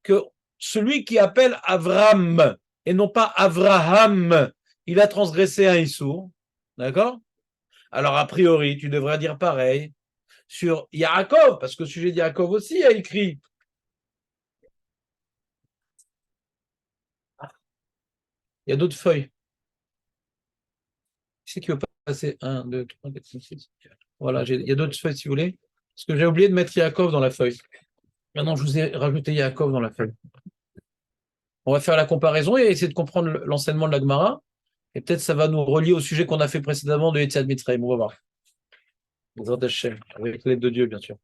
que celui qui appelle Avram et non pas Avraham, il a transgressé un Issour. D'accord? Alors, a priori, tu devrais dire pareil sur Yaakov, parce que le sujet de Yaakov aussi a écrit. Il y a d'autres feuilles. Qui c'est qui veut passer 1, 2, 3, 4, 5, 6. Voilà, il y a d'autres feuilles si vous voulez. Parce que j'ai oublié de mettre Yaakov dans la feuille. Maintenant, je vous ai rajouté Yaakov dans la feuille. On va faire la comparaison et essayer de comprendre l'enseignement de la Gemara. Et peut-être ça va nous relier au sujet qu'on a fait précédemment de Yetziat Mitzrayim. On va voir. Avec l'aide de Dieu, bien sûr.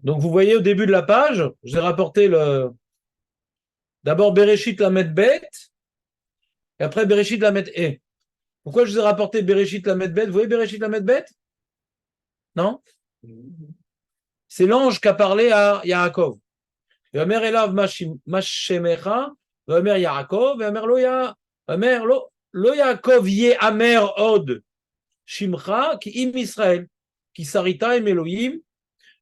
Donc, vous voyez au début de la page, j'ai rapporté d'abord Bereshit Lamed Bet, et après Bereshit Lamed E. Pourquoi je vous ai rapporté Bereshit Lamed Bet? Vous voyez Bereshit Lamed Bet? Non? C'est l'ange qui a parlé à Yaakov. Vamer elav mashemecha, vamer Yaakov, vamer lo Yaakov ye amer od shimcha ki im Israël, ki sarita im Elohim,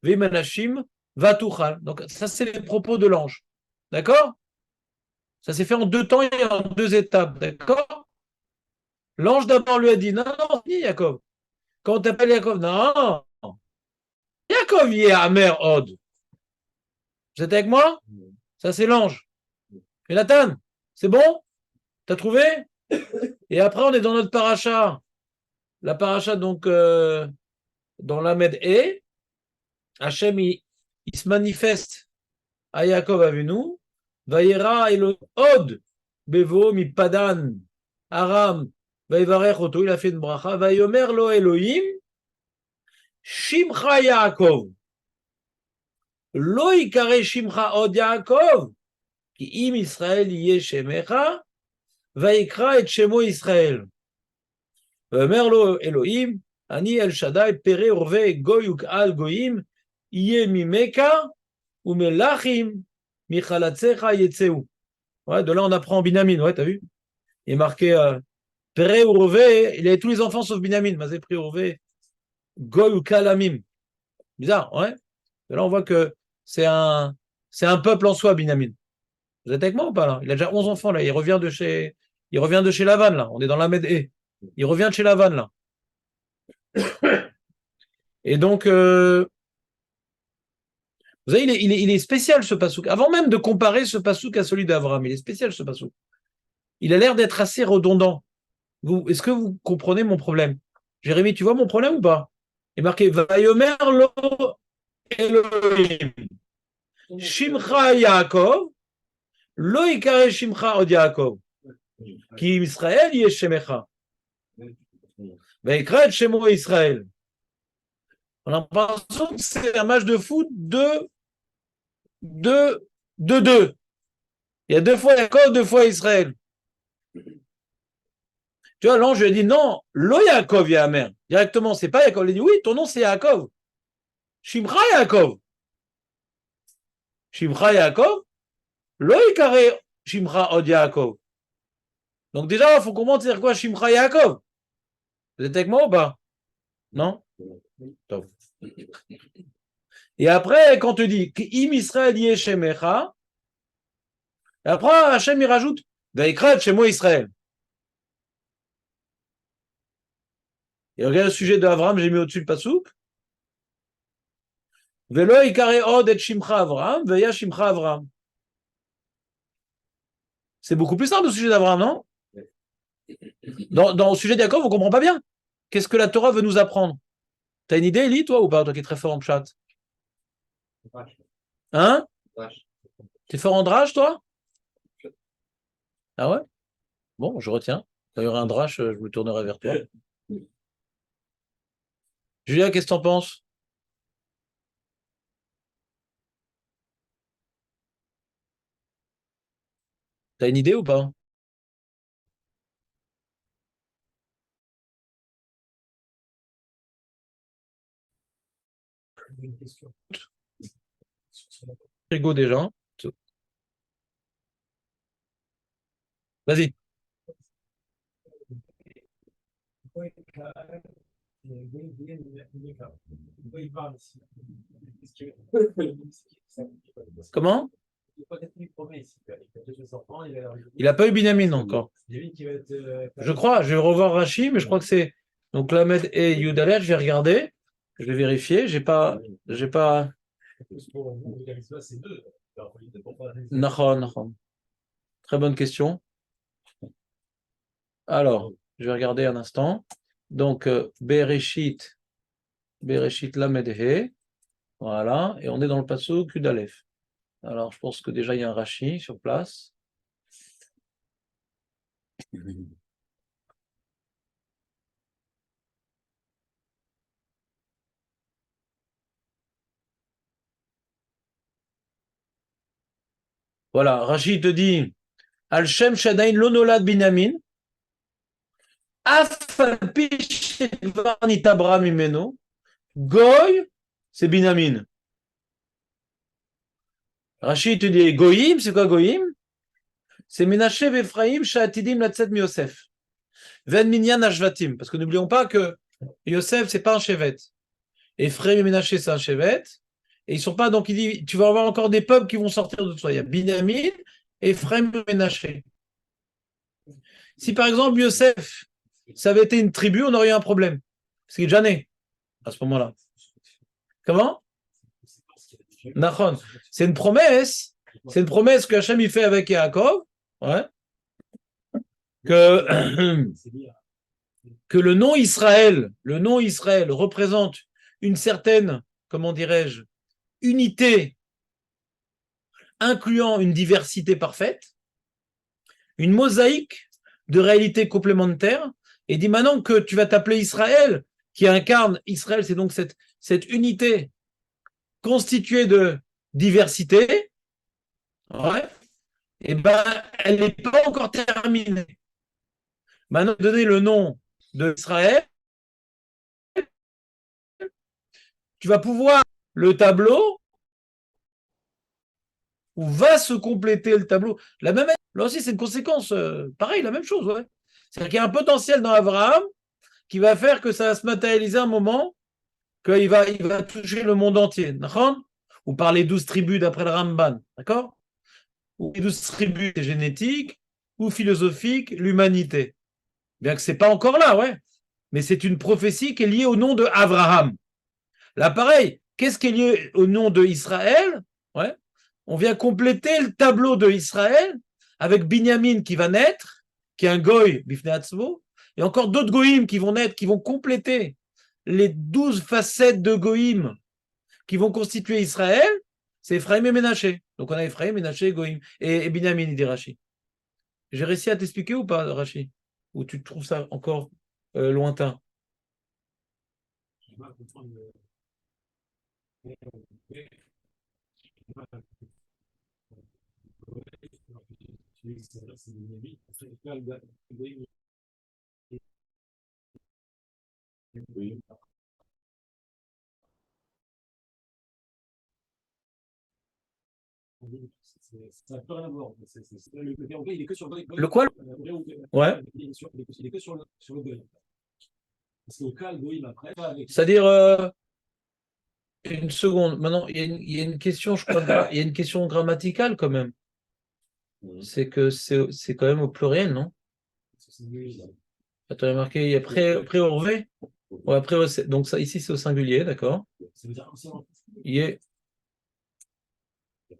vemanashim vatuchal. Donc ça c'est les propos de l'ange. D'accord? Ça s'est fait en 2 temps et en 2 étapes. D'accord? L'ange d'abord lui a dit non, non, ni Yaakov. Quand on t'appelle Yaakov, non, Yaakov y est amer od. Vous êtes avec moi? Ça, c'est l'ange. Et Nathan, c'est bon? T'as trouvé? Et après, on est dans notre paracha. La paracha, donc, dans l'Amed E, Hachem, il se manifeste à Yaakov Avinu. Vayera Elo Od, Bevo, mi Padan, Aram, Vayivarech Oto, il a fait une bracha. Vayomer lo Elohim, Shimcha Yaakov. Lo ikare Shimcha Od Yaakov. כי אם ישראל יהיה שמך, ויקרא את שמו ישראל. ואומר לו אלוהים, אני אל שדי פרא ורבה גוי וקהל גויים, יהיה ממך ומלכים מחלציך יצאו. Ouais, de là on apprend Binyamin, ouais, t'as vu? Il est marqué Péré ou Rové, il avait tous les enfants sauf Binyamin, Mazé Pré Rové, Goy ou Kalamim. Bizarre, ouais? De là on voit que c'est un c'est un peuple en soi, Binyamin. Vous êtes avec moi ou pas là? Il a déjà 11 enfants là. Il revient de chez Lavan là. On est dans la Med-E. Il revient de chez Lavan là. Et donc, vous savez, il est spécial ce pasouk. Avant même de comparer ce pasouk à celui d'Abraham, il est spécial ce pasouk. Il a l'air d'être assez redondant. Est-ce que vous comprenez mon problème? Jérémy, tu vois mon problème ou pas? Il est marqué Vayomer lo Elohim Shimcha Yaakov lo ikare Shimcha od Yaakov ki Israël yesh shemecha vayikra et shemo Israël. On a l'impression que c'est un match de foot de deux. Il y a 2 fois Yaakov, 2 fois Israël. Tu vois, l'ange lui a dit non, lo Yaakov Yahamer. Directement, c'est pas Yaakov. Il a dit oui, ton nom c'est Yaakov. Shimcha Yaakov. Shimcha Yaakov, lo ikare Shimcha od Yaakov. Donc déjà, il faut comprendre c'est quoi Shimcha Yaakov. Vous êtes avec moi ou pas? Non? Top. Et après, quand tu dis Im Israël yeshemecha, après Hachem il rajoute Vaikra chez moi Israël. Et regarde le sujet d'Abraham, j'ai mis au-dessus le pasouk. Velo ikare od et shimcha Avraham, veya shimcha Avraham. C'est beaucoup plus simple le sujet d'Abraham, non? Dans le sujet d'Yaakov, on ne comprend pas bien. Qu'est-ce que la Torah veut nous apprendre? T'as une idée, Eli, toi, ou pas? Toi qui es très fort en chat. Hein? T'es fort en drache, toi? Ah ouais? Bon, je retiens. Quand il y aura un drache, je me tournerai vers toi. Julia, qu'est-ce que t'en penses? T'as une idée ou pas? Une question. Frigo déjà. Hein. Vas-y. Comment? Il n'a pas eu Binyamin encore. Je crois, je vais revoir Rachid, mais je crois que c'est. Donc Lamed et Yudalet, je vais regarder, je vais vérifier. J'ai pas. Nachon. Très bonne question. Alors, je vais regarder un instant. Donc, Bereshit Lamed He. Voilà, et on est dans le passouk Yudalef. Alors, je pense que déjà il y a un Rashi sur place. Voilà, Rashi te dit Al-Shem Shadain Lonolad Binyamin, Afalpi Shevarnit Abraham Imeno, Goy, c'est Binyamin. Rashi te dit Goyim, c'est quoi Goyim? C'est Menashe Ephraim Sha'atidim Latzet Mi-Yosef. Ven Minyan Ashvatim. Parce que n'oublions pas que Yosef, c'est pas un Shevet. Ephraim et Menashe, c'est un Shevet. Et ils sont pas, donc il dit, tu vas avoir encore des peuples qui vont sortir de toi. Il y a Binyamin, Ephraim et Menashe. Si par exemple Yosef, ça avait été une tribu, on aurait eu un problème. Parce qu'il est déjà né à ce moment-là. Comment? Nachon. C'est une promesse que Hachem il fait avec Yaakov, ouais, que le nom Israël représente une certaine, comment dirais-je, unité incluant une diversité parfaite, une mosaïque de réalités complémentaires, et dit maintenant que tu vas t'appeler Israël, qui incarne Israël, c'est donc cette unité constituée de diversité, ouais, et ben elle n'est pas encore terminée. Maintenant, donner le nom d'Israël, tu vas pouvoir le tableau où va se compléter le tableau. La même, là aussi, c'est une conséquence, pareil, la même chose, ouais. C'est-à-dire qu'il y a un potentiel dans Abraham qui va faire que ça va se matérialiser un moment, qu'il va toucher le monde entier. ou par les 12 tribus d'après le Ramban, d'accord? Ou les 12 tribus génétiques, ou philosophiques, l'humanité. Bien que c'est pas encore là, ouais. Mais c'est une prophétie qui est liée au nom de Abraham. Là, pareil, qu'est-ce qui est lié au nom de Israël? Ouais. On vient compléter le tableau de Israël avec Binyamin qui va naître, qui est un goy, Bifnei Atzmo, et encore d'autres goïms qui vont naître, qui vont compléter les 12 facettes de goïm qui vont constituer Israël. C'est Ephraim et Ménaché. Donc on a Ephraim, Ménaché, goïm et Binyamin, il dit Rashi. J'ai réussi à t'expliquer ou pas, Rashi? Ou tu trouves ça encore lointain? Je vais pas comprendre oui. Ça n'a plus rien à voir. Le anglais, il est que sur le Le quoi? Ouais. Il est que sur le goy. Parce qu'au cas, le goy, après. C'est-à-dire, une seconde, maintenant, il y a une question, je crois, il y a une question grammaticale quand même. C'est que c'est quand même au pluriel, non? Attends, il y a marqué, il y a pré-orvé? Ouais, après, donc ça, ici, c'est au singulier, d'accord? Il est.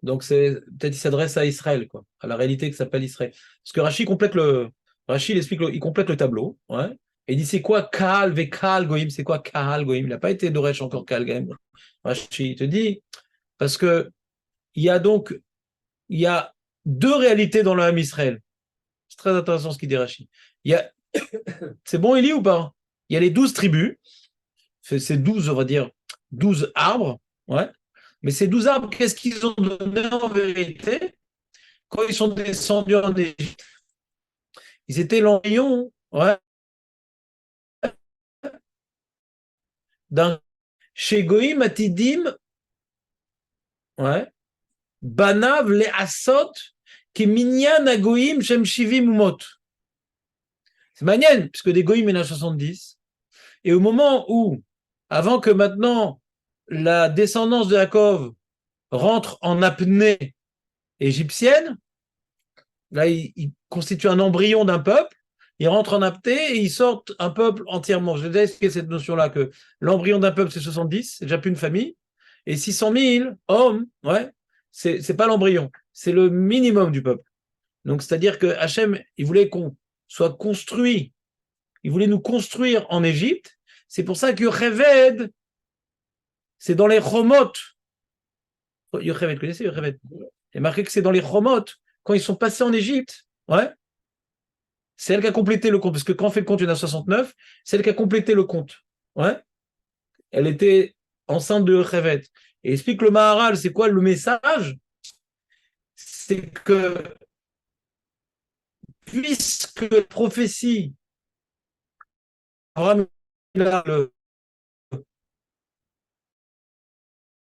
Donc, peut-être il s'adresse à Israël, quoi, à la réalité qui s'appelle Israël. Parce que Rashi, il explique, il complète le tableau, ouais, et il dit c'est quoi Kahal ve Kahal Goïm, c'est quoi Kahal Goïm? Il n'a pas été Doresh encore Kahal Goïm. Rashi, il te dit, parce que il y a deux réalités dans le Ham Israël. C'est très intéressant ce qu'il dit Rashi. C'est bon, Élie, ou pas? Il y a les 12 tribus, c'est 12, on va dire, 12 arbres, ouais. Mais ces 12 arbres, qu'est-ce qu'ils ont donné en vérité quand ils sont descendus en Égypte? Ils étaient l'embryon, ouais, d'un chez Goïm Atidim, ouais, Banav le Asot, qui minyan à Goïm Shem Shivim Umot. C'est magnifique, puisque des Goïm, il y en a 70. Et au moment où, avant que maintenant la descendance de Yaakov rentre en apnée égyptienne, là, il constitue un embryon d'un peuple, ils rentrent en apnée et ils sortent un peuple entièrement. Je vais déjà expliquer cette notion-là, que l'embryon d'un peuple, c'est 70, c'est déjà plus une famille, et 600 000 hommes, ouais, c'est pas l'embryon, c'est le minimum du peuple. Donc, c'est-à-dire que Hachem, il voulait qu'on soit construit, il voulait nous construire en Égypte. C'est pour ça que Yocheved, c'est dans les Chomot. Yocheved, connaissez Yocheved? Il est marqué que c'est dans les Chomot, quand ils sont passés en Égypte, ouais, c'est elle qui a complété le compte, parce que quand on fait le compte, il y en a 69, c'est elle qui a complété le compte, ouais. Elle était enceinte de Yocheved. Et explique le Maharal, c'est quoi le message? C'est que puisque la prophétie, Abraham,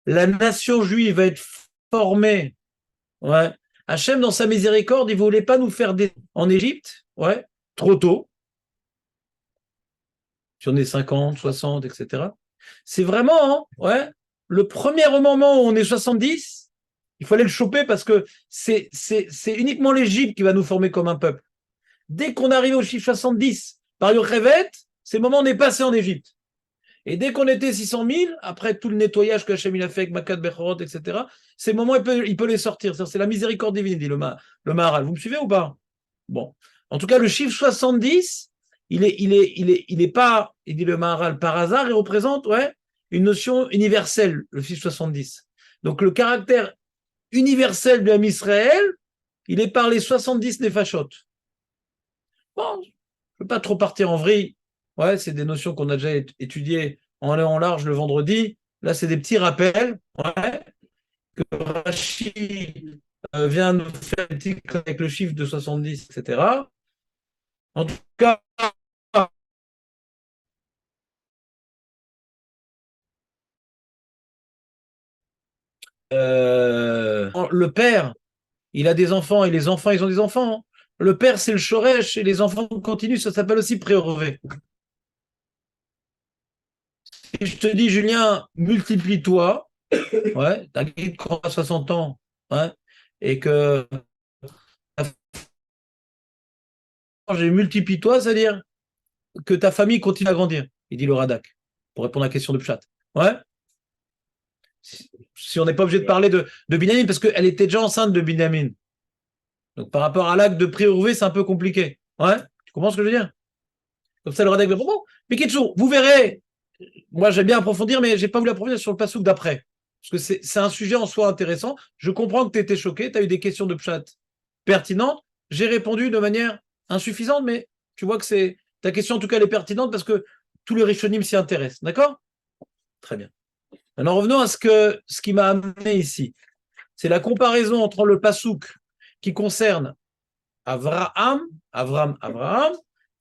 la nation juive va être formée, ouais. Hachem, dans sa miséricorde, il ne voulait pas nous faire en Égypte, ouais, trop tôt, sur des 50, 60, etc. C'est vraiment, hein, ouais, le premier moment où on est 70, il fallait le choper parce que c'est uniquement l'Égypte qui va nous former comme un peuple. Dès qu'on arrive au chiffre 70, par Yocheved, c'est le moment où on est passé en Égypte. Et dès qu'on était 600 000, après tout le nettoyage que Hachem a fait avec Makat, Bechorot, etc., c'est le moment où il peut les sortir. C'est la miséricorde divine, dit le Maharal. Vous me suivez ou pas? Bon. En tout cas, le chiffre 70, il est pas, il dit le Maharal, par hasard, il représente, ouais, une notion universelle, le chiffre 70. Donc, le caractère universel de l'âme Israël, il est par les 70 nefashot. Bon, je ne veux pas trop partir en vrille. Ouais, c'est des notions qu'on a déjà étudiées en long en large le vendredi. Là, c'est des petits rappels, ouais, que Rashi vient nous faire avec le chiffre de 70, etc. En tout cas, le père, il a des enfants et les enfants, ils ont des enfants. Le père, c'est le shoresh et les enfants continuent, ça s'appelle aussi pré-relevé. Et je te dis, Julien, multiplie-toi Ouais, ta guide croit à 60 ans, ouais, et que j'ai multiplie-toi, c'est-à-dire que ta famille continue à grandir, il dit le Radak, pour répondre à la question de Pshat. Ouais. Si on n'est pas obligé de parler de Binyamin, parce qu'elle était déjà enceinte de Binyamin. Donc par rapport à l'acte de préouvrer, c'est un peu compliqué. Ouais. Tu comprends ce que je veux dire? Comme ça, le Radak le propos. Mais Kitsu, vous verrez, moi j'aime bien approfondir, mais j'ai pas voulu approfondir sur le pasouk d'après. Parce que c'est un sujet en soi intéressant. Je comprends que tu étais choqué, tu as eu des questions de Pshat pertinentes. J'ai répondu de manière insuffisante, mais tu vois que c'est ta question en tout cas elle est pertinente parce que tous les Rishonim s'y intéressent. D'accord? Très bien. Maintenant revenons à ce qui m'a amené ici. C'est la comparaison entre le pasouk qui concerne Abraham,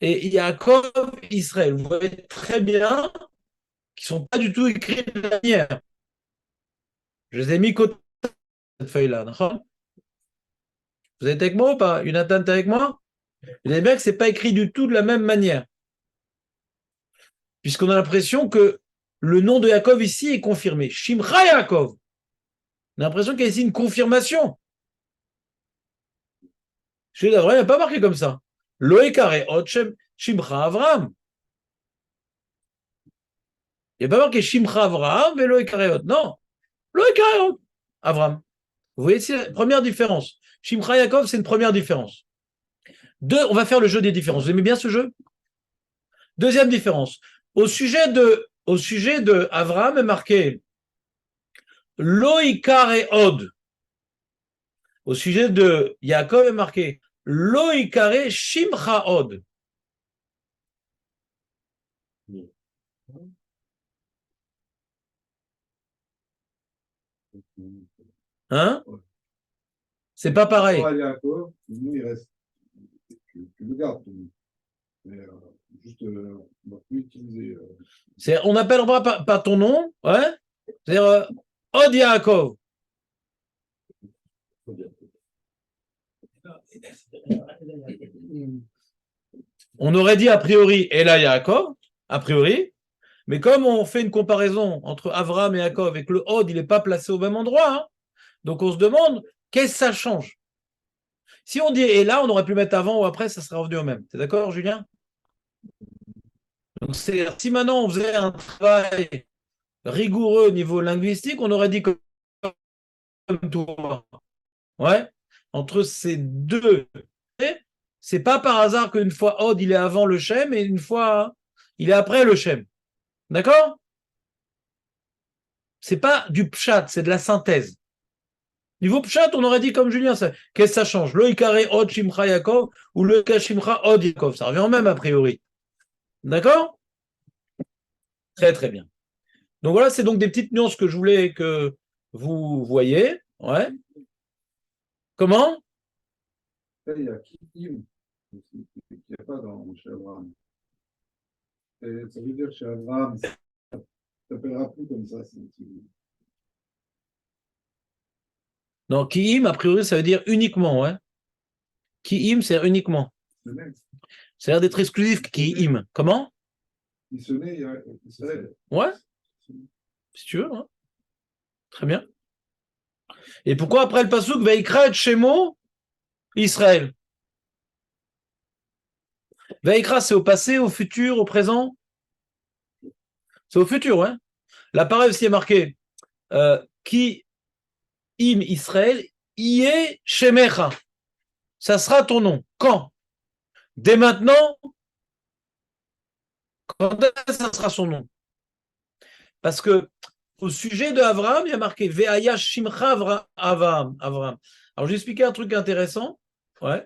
et Yaakov, Israël. Vous voyez très bien qu'ils ne sont pas du tout écrits de la manière. Je les ai mis côté cette feuille-là. Vous êtes avec moi ou pas? Jonathan, t'es avec moi? Vous savez bien que ce n'est pas écrit du tout de la même manière. Puisqu'on a l'impression que le nom de Yaakov ici est confirmé. Shimcha Yaakov. On a l'impression qu'il y a ici une confirmation. Chez Davray, il n'y a pas marqué comme ça. Loïkare Otchem Shimcha Avraham. Il n'y a pas marqué Shimcha Avraham et Loïkare Ot. Non. Loïkare Ot. Avraham. Vous voyez ici la première différence. Shimcha Yaakov, c'est une première différence. Deux, on va faire le jeu des différences. Vous aimez bien ce jeu? Deuxième différence. Au sujet de Avraham est marqué Loïkare Od. Au sujet de Yaakov est marqué Loïkare Shimcha Od. Hein? C'est pas pareil. Nous, il reste. Tu le gardes, mais juste, on va plus utiliser. On n'appellera pas ton nom, ouais? C'est-à-dire Od Yaakov. On aurait dit a priori Ela Yaakov, a priori, mais comme on fait une comparaison entre Avraham et Yaakov et que le Od, il n'est pas placé au même endroit, hein, donc on se demande qu'est-ce que ça change. Si on dit Ela, on aurait pu mettre avant ou après, ça serait revenu au même. T'es d'accord, Julien? Donc si maintenant on faisait un travail rigoureux au niveau linguistique, on aurait dit comme toi. Ouais. Entre ces deux, c'est pas par hasard qu'une fois Od, il est avant le Shem et une fois il est après le Shem. D'accord? C'est pas du pshat, c'est de la synthèse. Niveau pshat, on aurait dit comme Julien, qu'est-ce que ça change? Le Ikare Od Shimcha Yaakov ou le Kashimcha Od Yaakov, ça revient au même a priori. D'accord? Très très bien. Donc voilà, c'est donc des petites nuances que je voulais que vous voyez. Ouais. Comment? Il y a Kim, qu'il n'y a pas dans chez Abraham. Et ça veut dire chez Abraham, ça ne s'appellera plus comme ça. Non, Ki'im, a priori, ça veut dire uniquement. Ouais. Ki'im, c'est uniquement. Ça a l'air d'être exclusif, Ki'im. Comment? Il se naît, Israël. Ouais. Si tu veux. Hein. Très bien. Et pourquoi après le pasouk, Veikra et Shemo, Israël? Veikra, c'est au passé, au futur, au présent? C'est au futur, ouais. Là, pareil aussi est marqué Ki im Israël, Ié Shemecha. Ça sera ton nom. Quand? Dès maintenant? Quand ça sera son nom? Parce que au sujet de Abraham, il y a marqué Ve'aya Shimcha Avraham. Alors, j'ai expliqué un truc intéressant. Ouais.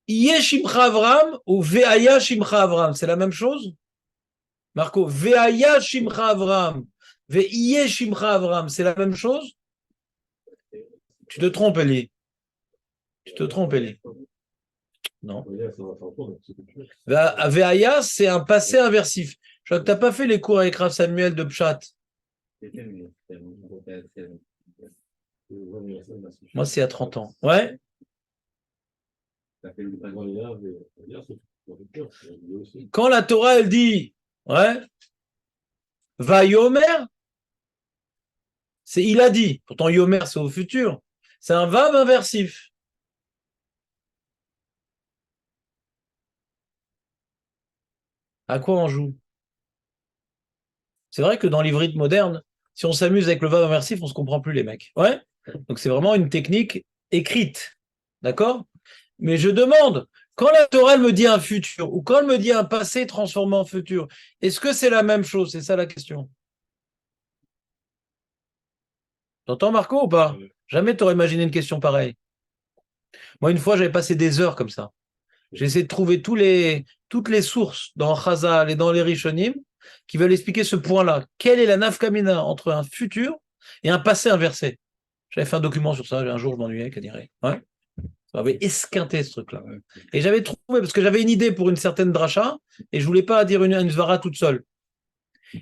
Ié Shimcha Avraham ou Ve'aya Shimcha Avraham, c'est la même chose? Marco, Ve'aya Shimcha Avraham, Ve'ye Shimcha Avraham, c'est la même chose? Tu te trompes, Eli. Tu te trompes, Eli. Non. Ve'aya, c'est un passé inversif. Je crois que tu n'as pas fait les cours avec Rav Samuel de Pshat. Moi, c'est à 30 ans. Ouais. Quand la Torah, elle dit, ouais, Va Yomer, c'est il a dit. Pourtant, Yomer, c'est au futur. C'est un vav inversif. À quoi on joue? C'est vrai que dans l'ivrite moderne, si on s'amuse avec le vav inversif, on se comprend plus, les mecs. Ouais? Donc, c'est vraiment une technique écrite. D'accord? Mais je demande, quand la Torah elle me dit un futur, ou quand elle me dit un passé transformé en futur, est-ce que c'est la même chose? C'est ça la question. T'entends, Marco, ou pas? Jamais t'aurais imaginé une question pareille. Moi, une fois, j'avais passé des heures comme ça. J'ai essayé de trouver toutes les sources dans Chazal et dans les Rishonim qui veulent expliquer ce point-là. Quelle est la nafkamina entre un futur et un passé inversé? J'avais fait un document sur ça. Un jour, je m'ennuyais, qu'à dire. Ouais. Ça m'avait esquinté ce truc-là. Et j'avais trouvé, parce que j'avais une idée pour une certaine dracha, et je voulais pas dire une svara toute seule.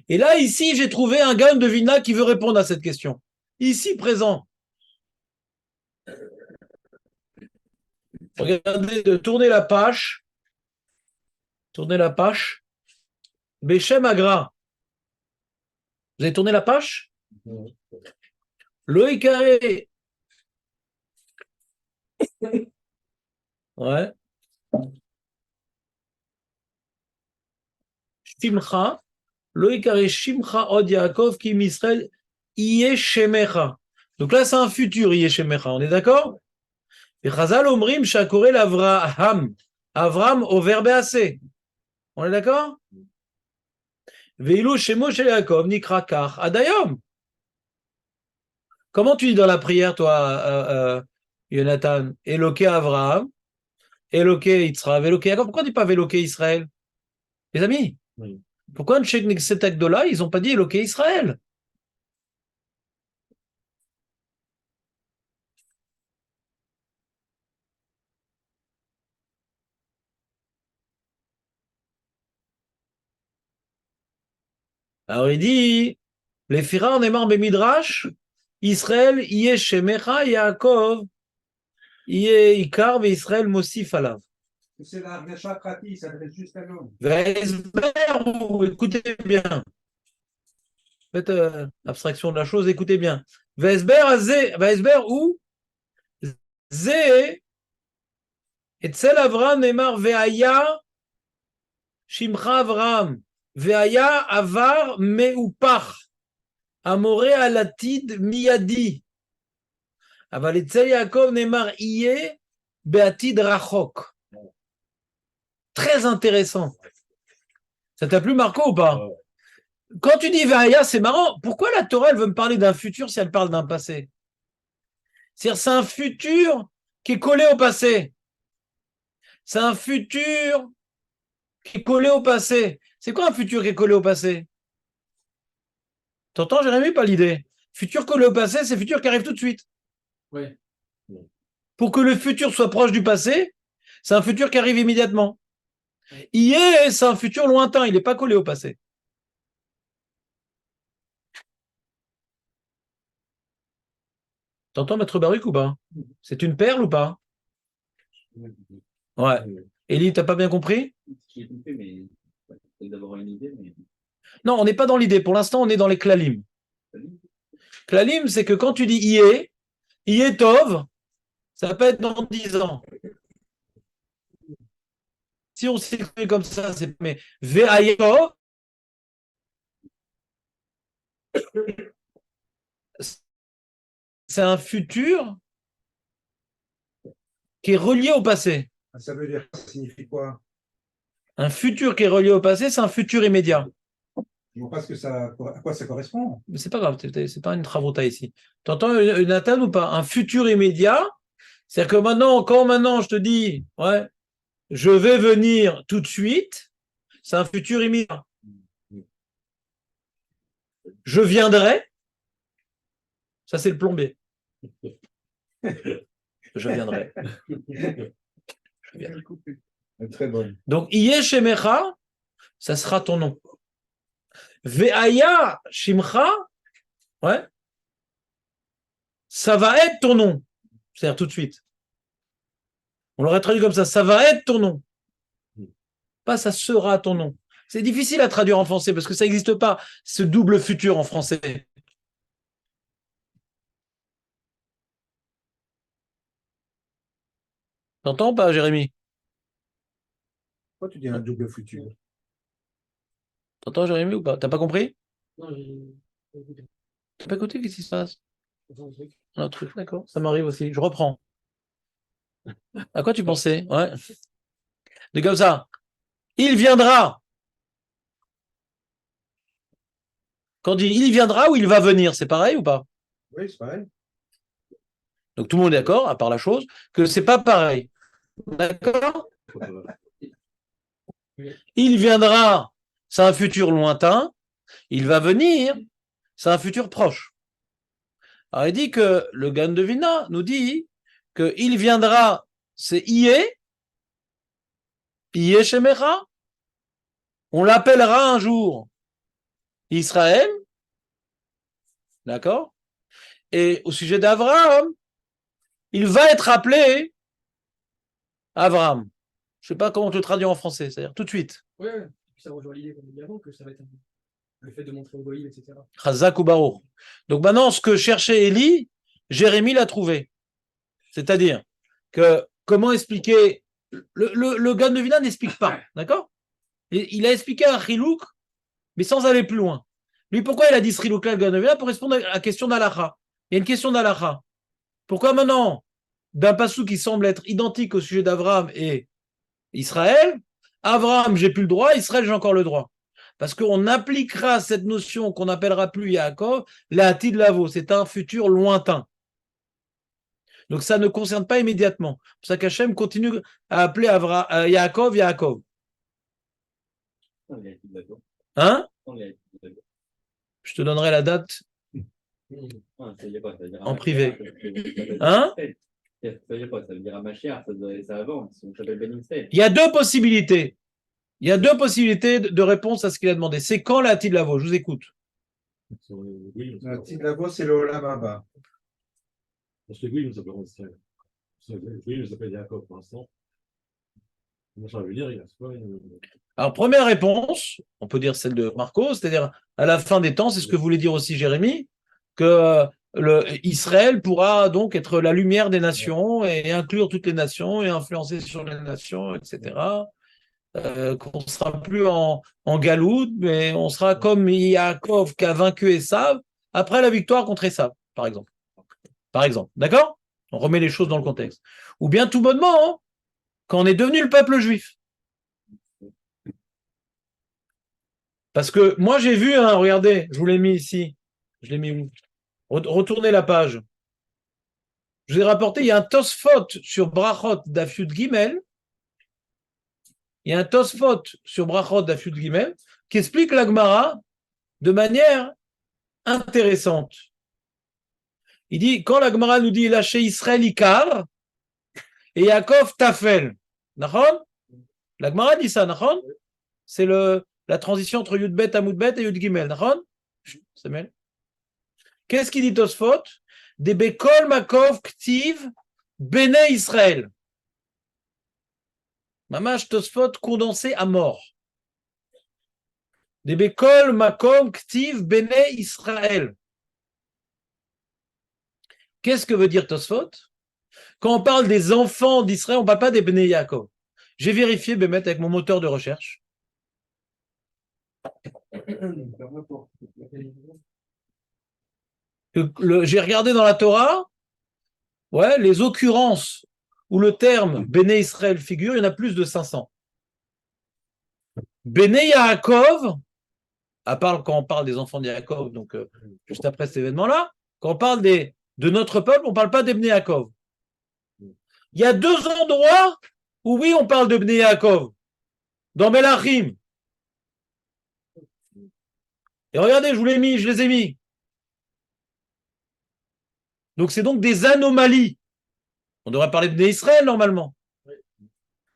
Et là, ici, j'ai trouvé un gars de Vilna qui veut répondre à cette question. Ici, présent. Regardez, tournez la page. Tournez la page. Béchem Agra. Vous avez tourné la page? Loïc Carré. Ouais. Shimcha. Loïc Carré Shimcha Od Yaakov Kim Israël Iye Shemecha. Donc là, c'est un futur Iye Shemecha. On est d'accord? Et Chazal Omrim Shakorel Avraham. Avram au verbe assez. On est d'accord? Veilou Shemo Shel Yaakov Nikra Kach Adayom. Comment tu dis dans la prière, toi, Jonathan? Éloqué Avraham, Éloqué Yitzhak, Éloqué Yaakov. Pourquoi on ne dit pas Éloqué Israël? Les amis, Oui. pourquoi cet acte-là, ils n'ont pas dit Éloqué Israël? Alors il dit, les Fira, on est mort Midrash, Israël, Yé Shemecha, Yaakov, Yé Ikar, Israël, Mosif Alav. C'est la Recha Prati, il s'adresse juste à l'homme. Écoutez bien. Faites abstraction de la chose, écoutez bien. Vesber ou Zé, et Tzel Avram Neymar Veaya, Shimcha Avram, Veaya Avar Meupach, Amoré Alatid Miyadi. Aval Tzel Yaakov Neymar Iye, Beatid Rachok. Très intéressant. Ça t'a plu, Marco, ou pas? Quand tu dis Veaya, c'est marrant. Pourquoi la Torah, elle veut me parler d'un futur si elle parle d'un passé? C'est-à-dire, c'est un futur qui est collé au passé. C'est un futur qui est collé au passé. C'est quoi un futur qui est collé au passé? T'entends, Jérémy, pas l'idée? Futur collé au passé, c'est futur qui arrive tout de suite. Oui. Pour que le futur soit proche du passé, c'est un futur qui arrive immédiatement. Hier, c'est un futur lointain, il n'est pas collé au passé. T'entends, Maître Baruch, ou pas? C'est une perle ou pas? Ouais. Élie, t'as pas bien compris? J'ai compris, mais peut-être d'avoir une idée. Mais... Non, on n'est pas dans l'idée. Pour l'instant, on est dans les klalim. Klalim, c'est que quand tu dis Ié Tov, ça peut être dans 10 ans. Si on s'exprime comme ça, c'est mais Ve'ayo, c'est un futur qui est relié au passé. Ça veut dire, ça signifie quoi? Un futur qui est relié au passé, c'est un futur immédiat. Je ne vois pas à quoi ça correspond. Mais c'est pas grave, c'est pas une travauta ici. Tu entends, Nathan, ou pas? Un futur immédiat, c'est-à-dire que maintenant je te dis, ouais, je vais venir tout de suite, c'est un futur immédiat. Je viendrai, ça c'est le plombier. Je viendrai. Je viendrai. Très bonne. Donc, Iye Shemecha, ça sera ton nom. Ve'aya Shimcha, ouais, ça va être ton nom. C'est-à-dire tout de suite. On l'aurait traduit comme ça va être ton nom. Pas ça sera ton nom. C'est difficile à traduire en français parce que ça n'existe pas, ce double futur en français. T'entends pas, Jérémy? Pourquoi tu dis un double futur? T'entends, Jérémy, ou pas? T'as pas compris? Non, j'ai écouté. T'as pas écouté? Qu'est-ce qui se passe? J'entends un truc. Un truc, d'accord. Ça m'arrive aussi. Je reprends. À quoi tu pensais? Ouais. C'est comme ça. Il viendra. Quand on dit il viendra ou il va venir, c'est pareil ou pas? Oui, c'est pareil. Donc tout le monde est d'accord, à part la chose, que c'est pas pareil. D'accord? Il viendra, c'est un futur lointain. Il va venir, c'est un futur proche. Alors il dit que le Gan de Vilna nous dit que il viendra, c'est Ié Shemecha. On l'appellera un jour Israël. D'accord? Et au sujet d'Abraham, il va être appelé Abraham. Je ne sais pas comment te le traduire en français, c'est-à-dire tout de suite. Ouais, ouais. Ça rejoint l'idée qu'on a dit avant, que ça va être le fait de montrer au goïm, etc. Chazak ou Baruch. Donc maintenant, ce que cherchait Élie, Jérémie l'a trouvé. C'est-à-dire que comment expliquer. Le Gan de Vilna n'explique pas, d'accord? Il a expliqué un Chilouk, mais sans aller plus loin. Lui, pourquoi il a dit ce Chilouk-là, le Gan de Vilna? Pour répondre à la question d'Alacha. Il y a une question d'Alacha. Pourquoi maintenant, d'un passou qui semble être identique au sujet d'Abraham et Israël, Abraham, j'ai plus le droit, Israël, j'ai encore le droit. Parce qu'on appliquera cette notion qu'on n'appellera plus Yaakov, la Hatid Lavo, c'est un futur lointain. Donc ça ne concerne pas immédiatement. C'est pour ça qu'Hachem continue à appeler Yaakov, Yaakov. Hein? Je te donnerai la date en privé. Hein? Il y a deux possibilités. Il y a deux possibilités de réponse à ce qu'il a demandé. C'est quand la Hatid Lavo? Je vous écoute. La petite labo, c'est le Olam Haba. Parce que oui, nous appelons Israël. Oui, nous appelons Jacob pour l'instant. Comment ça veut dire? Il y a quoi? Alors, première réponse, on peut dire celle de Marco, c'est-à-dire à la fin des temps, c'est ce que voulait dire aussi Jérémie, que Israël pourra donc être la lumière des nations et inclure toutes les nations et influencer sur les nations, etc. Qu'on ne sera plus en galoute, mais on sera comme Yaakov qui a vaincu Esav après la victoire contre Esav, par exemple. Par exemple, d'accord? On remet les choses dans le contexte. Ou bien tout bonnement, hein, quand on est devenu le peuple juif. Parce que moi j'ai vu, hein, regardez, je vous l'ai mis ici. Je l'ai mis où? Retournez la page. Je vous ai rapporté, il y a un Tosfot sur Brachot d'Afyud Gimel. Il y a un Tosfot sur Brachot d'Afyud Gimel qui explique la Gemara de manière intéressante. Il dit, quand la Gemara nous dit lâcher Israël Ikar et Yaakov Tafel, Nachon? La Gemara dit ça, Nachon? C'est la transition entre Yud Bet, Amud Bet et Yud Gimel, Nachon? Samuel? Qu'est-ce qu'il dit Tosfot? Des Bekol Makov Ktiv Bene Israël. Mamash Tosfot condensé à mort. Des Bekol Makom Ktiv Bene Israël. Qu'est-ce que veut dire Tosfot? Quand on parle des enfants d'Israël, on ne parle pas des Bene Yaakov. J'ai vérifié, Bémet, avec mon moteur de recherche. J'ai regardé dans la Torah, ouais, les occurrences où le terme Béné Israël figure, il y en a plus de 500. Béné Yaakov, à part quand on parle des enfants de Yaakov, donc juste après cet événement-là, quand on parle de notre peuple, on ne parle pas des Béné Yaakov. Il y a deux endroits où oui, on parle de Béné Yaakov. Dans Melachim. Et regardez, je les ai mis. Donc c'est donc des anomalies. On devrait parler de Israël normalement.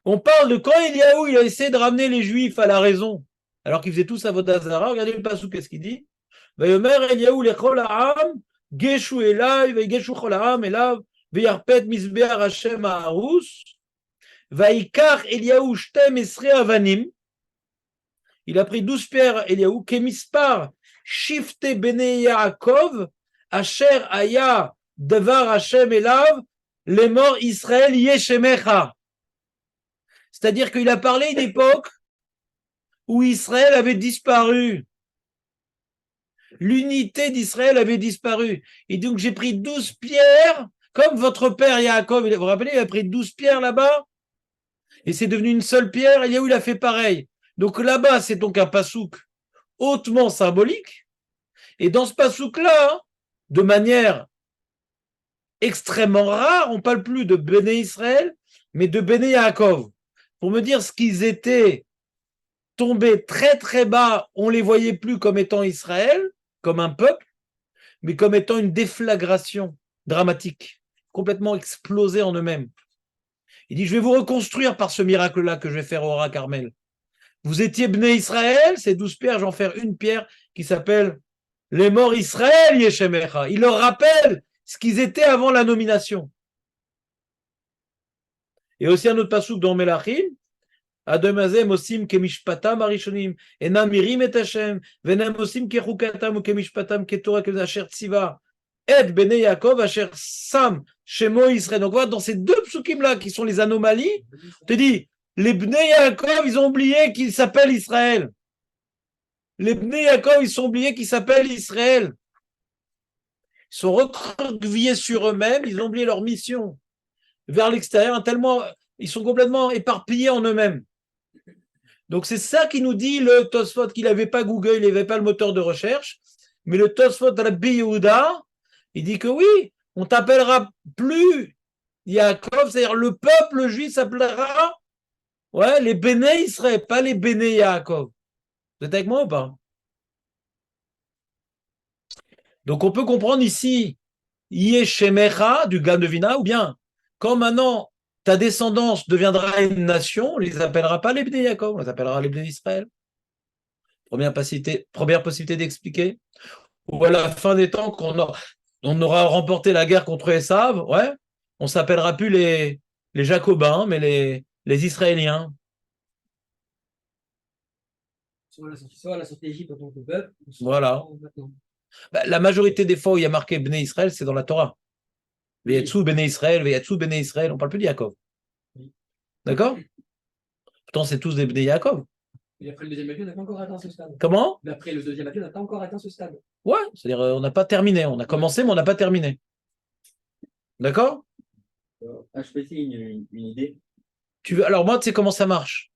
On parle de quand Eliaou il a essayé de ramener les Juifs à la raison, alors qu'ils faisaient tous Avodazara. Regardez le passou, qu'est-ce qu'il dit? Vayomer Eliaou lechol ha'am, geshu elai, vegeshu chol ha'am elav, veyarpet misbear Hashem ha'arus, vaikach Eliaou shtem esre avanim. il a pris 12 pierres, Eliaou, Kemispar, Shifte Bene Yaakov, Asher Aya, Devar Hashem Elav, les morts Israël Yeshemecha. C'est-à-dire qu'il a parlé d'une époque où Israël avait disparu. L'unité d'Israël avait disparu. Et donc j'ai pris 12 pierres, comme votre père Yaakov, vous vous rappelez, il a pris 12 pierres là-bas, et c'est devenu une seule pierre, et Eliaou il a fait pareil. Donc là-bas, c'est donc un pasouk hautement symbolique, et dans ce pasouk-là, de manière extrêmement rare, on parle plus de Béné Israël, mais de Béné Yaakov. Pour me dire ce qu'ils étaient tombés très très bas, on les voyait plus comme étant Israël, comme un peuple, mais comme étant une déflagration dramatique, complètement explosée en eux-mêmes. Il dit, je vais vous reconstruire par ce miracle-là que je vais faire au Hara Carmel. Vous étiez Bné Israël, ces 12 pierres, j'en fais une pierre qui s'appelle les morts Israël Yeshemecha. Il leur rappelle ce qu'ils étaient avant la nomination. Et aussi un autre passouk dans Melachim, Ademazem osim kemishpatam arishonim, enam mirim et Hashem, venam osim kechukatam ou kemishpatam ketorah asher tziva, et bene Yaakov asher sam shemo Israël. Donc voilà, dans ces deux psukim-là qui sont les anomalies, on te dit, les Bnei Yaakov, ils ont oublié qu'ils s'appellent Israël. Les Bnei Yaakov, ils ont oublié qu'ils s'appellent Israël. Ils sont recroquevillés sur eux-mêmes, ils ont oublié leur mission vers l'extérieur, tellement ils sont complètement éparpillés en eux-mêmes. Donc c'est ça qui nous dit le Tosfot, qu'il n'avait pas Google, il n'avait pas le moteur de recherche, mais le Tosfot Rabbi Yehuda, il dit que oui, on t'appellera plus Yaakov, c'est-à-dire le peuple juif s'appellera les Béné Israël, pas les Béné Yaakov. Vous êtes avec moi ou pas? Donc on peut comprendre ici Yeshemecha du Gan de Vina, ou bien quand maintenant ta descendance deviendra une nation, on ne les appellera pas les Bnei Yaakov, on les appellera les Bnei Israël. Première possibilité d'expliquer. Ou à la fin des temps, quand on aura remporté la guerre contre Esav, on ne s'appellera plus les Jacobins, mais les Israéliens. Soit la sortie d'Égypte en tant que peuple. Voilà. La majorité des fois où il y a marqué Bnei Israël, c'est dans la Torah. Veyatsu Bnei Israël, Veyatsu Bnei Israël, on ne parle plus de Yaakov. D'accord? Pourtant, c'est tous des Bnei Yaakov. Et après le deuxième avion, on n'a pas encore atteint ce stade. Comment? Mais après le deuxième avion, on n'a pas encore atteint ce stade. Ouais, c'est-à-dire on n'a pas terminé. On a commencé, mais on n'a pas terminé. D'accord? Je peux essayer une idée. Alors moi, tu sais comment ça marche?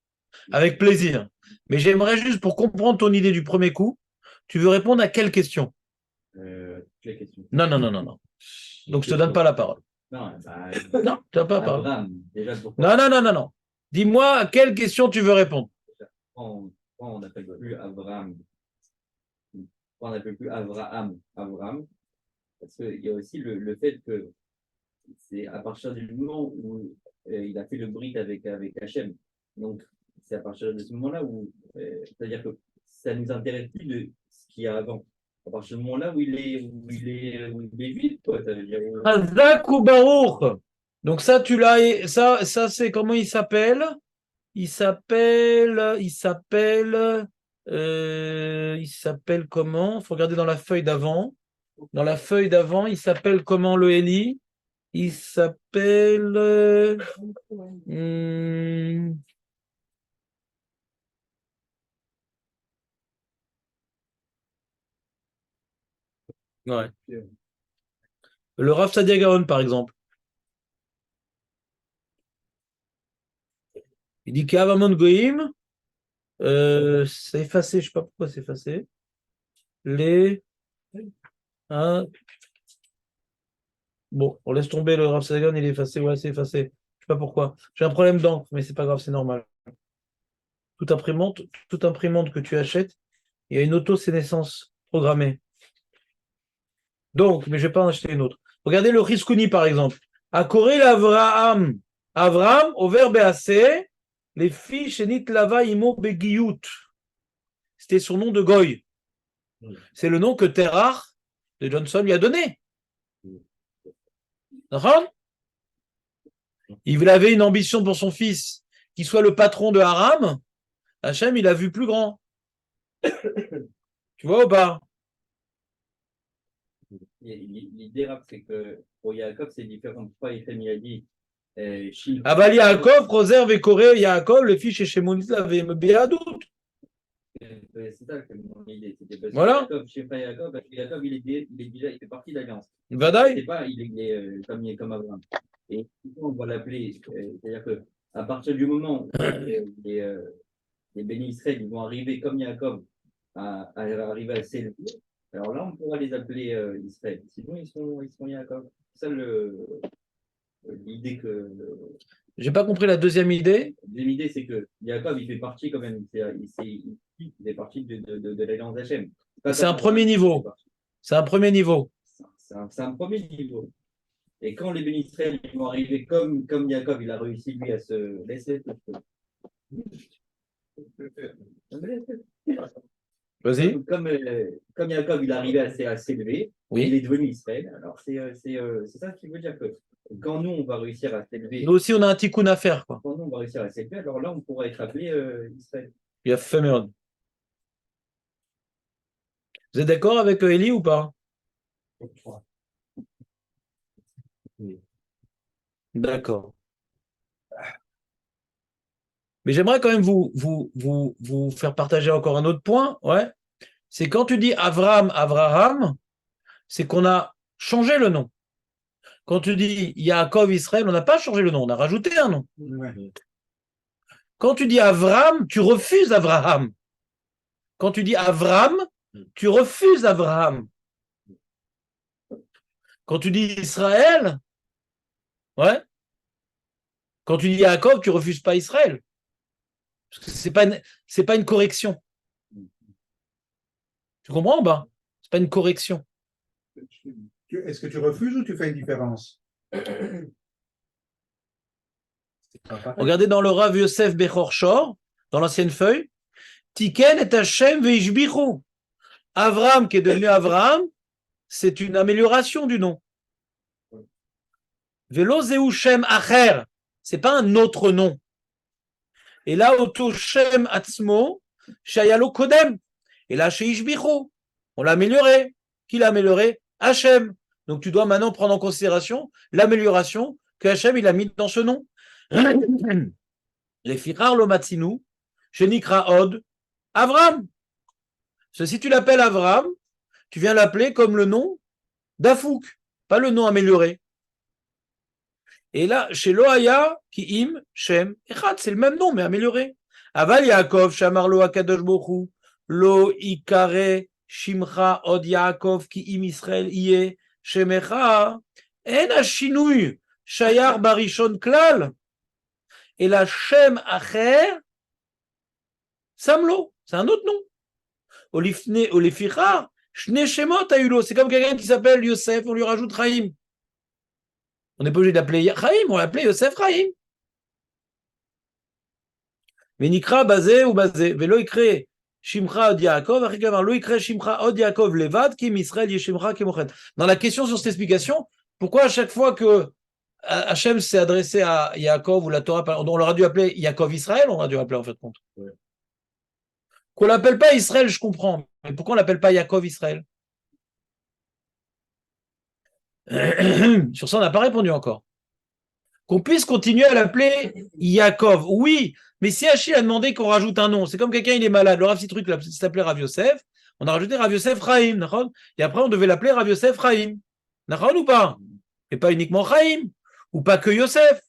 Avec plaisir. Mais j'aimerais juste, pour comprendre ton idée du premier coup, tu veux répondre à quelle question? Quelle question? Non. Donc, je ne te donne pas la parole. Non, Non, tu n'as pas la parole. Abraham, déjà, pourquoi Non. Dis-moi à quelle question tu veux répondre. pourquoi on n'appelle plus Abraham? Pourquoi on n'appelle plus Abraham? Parce qu'il y a aussi le fait que c'est à partir du moment où il a fait le brit avec Hachem. Donc, c'est à partir de ce moment-là où, c'est-à-dire que ça ne nous intéresse plus de ce qu'il y a avant. À partir du moment-là où il est juif, quoi, ça veut dire. Chazak ou Baruch. Donc ça, tu l'as. Ça c'est comment il s'appelle? Il s'appelle comment? Il faut regarder dans la feuille d'avant. Dans la feuille d'avant, il s'appelle comment le Eli? Il s'appelle. Ouais. Le Rav Sadia Gaon, par exemple. Il dit qu'Avamon Goïm, c'est effacé, je ne sais pas pourquoi c'est effacé. Bon, on laisse tomber le Rav Sadia Gaon, il est effacé, c'est effacé. Je ne sais pas pourquoi. J'ai un problème d'encre, mais c'est pas grave, c'est normal. Toute imprimante que tu achètes, il y a une auto-sénescence programmée. Donc, mais je ne vais pas en acheter une autre. Regardez le Riskouni, par exemple. Akoril Avraham. Avraham, au verbe assez, les filles Shenit Lava Imo Begiyut. C'était son nom de Goy. C'est le nom que Terach de Johnson lui a donné. Il avait une ambition pour son fils, qu'il soit le patron de Haram. Hachem, il a vu plus grand. Tu vois ou pas? L'idée, Rav, c'est que pour Yaakov, c'est différent. Pourquoi il a dit Ah bah Yaakov, Roser, Vekoré, Yaakov, le fils chez Shimon, Béadout. C'est ça que mon idée. C'était parce que Voilà. Yaakov, je sais pas Yaakov, parce que Yaakov, il fait partie de l'alliance. Vadaï. C'est pas, il est comme Abraham. Et on va l'appeler, c'est-à-dire que à partir du moment où les bénis Israël ils vont arriver comme Yaakov à arriver à s'élever, alors là, on pourra les appeler Israël. Sinon, ils sont Yaakov. C'est ça l'idée que. J'ai pas compris la deuxième idée. L'idée, c'est que Yaakov, il fait partie quand même. Il fait partie de l'alliance d'Hachem. C'est un premier niveau. C'est un premier niveau. C'est un premier niveau. Et quand les bénis Israël ils vont arriver comme Yaakov, il a réussi lui à se laisser. Vas-y. Comme Yaakov, il est arrivé à s'élever, Oui. il est devenu Israël. Alors, c'est ça qui veut dire que quand nous, on va réussir à s'élever, Nous aussi, on a un tikkun à faire, quoi. quand nous, on va réussir à s'élever, alors là, on pourra être appelé Israël. Il a fait merde. Vous êtes d'accord avec Eli ou pas? D'accord. Mais j'aimerais quand même vous faire partager encore un autre point. Ouais. C'est quand tu dis Avram, Avraham, c'est qu'on a changé le nom. Quand tu dis Yaakov, Israël, on n'a pas changé le nom, on a rajouté un nom. Quand tu dis Avram, tu refuses Avraham. Quand tu dis Avram, tu refuses Avraham. Quand tu dis Israël, ouais. Quand tu dis Yaakov, tu refuses pas Israël. Parce que c'est pas une correction. Tu comprends ou pas? C'est pas une correction. Est-ce que tu refuses ou tu fais une différence? Regardez dans le Rav Yosef Bechor Shor, dans l'ancienne feuille, Tiken et Hashem veishbichu. Avram qui est devenu Avraham, c'est une amélioration du nom. Velo zeu Shem acher, c'est pas un autre nom. Et là, auto Shem atzmo, shayalo kodem. Et là, chez Ishbichu, on l'a amélioré. Qui l'a amélioré? Hachem. Donc tu dois maintenant prendre en considération l'amélioration que Hachem il a mis dans ce nom. Les firar lo matzinu, shenikra od, Avram. Si tu l'appelles Avram, tu viens l'appeler comme le nom d'Afouk, pas le nom amélioré. Et là, chez Loaya, Kiim, Shem, Echad, c'est le même nom, mais amélioré. Aval Yaakov, Shamarlo Akadosh Bochu, Lo Ikare, Shimcha, Od Yaakov, Kiim Israël, Iye, Shemecha, En Ashinui, Shayar Barishon Klal, et la Shem Acher, Samlo, c'est un autre nom. Olifne, Olifichar, Shne Shemot Ayulo, c'est comme quelqu'un qui s'appelle Yosef, on lui rajoute Chaim. On n'est pas obligé d'appeler Chaim, on va l'appeler Yosef Chaim. Venikra basé ou basé. Velo ikre Shimcha od Yaakov, lo ikre Shimcha od Yaakov levad, kim Israël yeshimcha kimochet. Dans la question sur cette explication, pourquoi à chaque fois que Hachem s'est adressé à Yaakov ou la Torah, on l'aurait dû appeler Yaakov Israël, on aurait dû appeler en fait compte. Ouais. Qu'on l'appelle pas Israël, je comprends. Mais pourquoi on l'appelle pas Yaakov Israël? Sur ça, on n'a pas répondu encore. Qu'on puisse continuer à l'appeler Yaakov. Oui, mais si Achille a demandé qu'on rajoute un nom, c'est comme quelqu'un il est malade, le Rav Citruc s'appelait Rav Yosef, on a rajouté Rav Yosef Chaim, et après on devait l'appeler Rav Yosef Chaim. Ou pas? Et pas uniquement Chaim, ou pas que Yosef.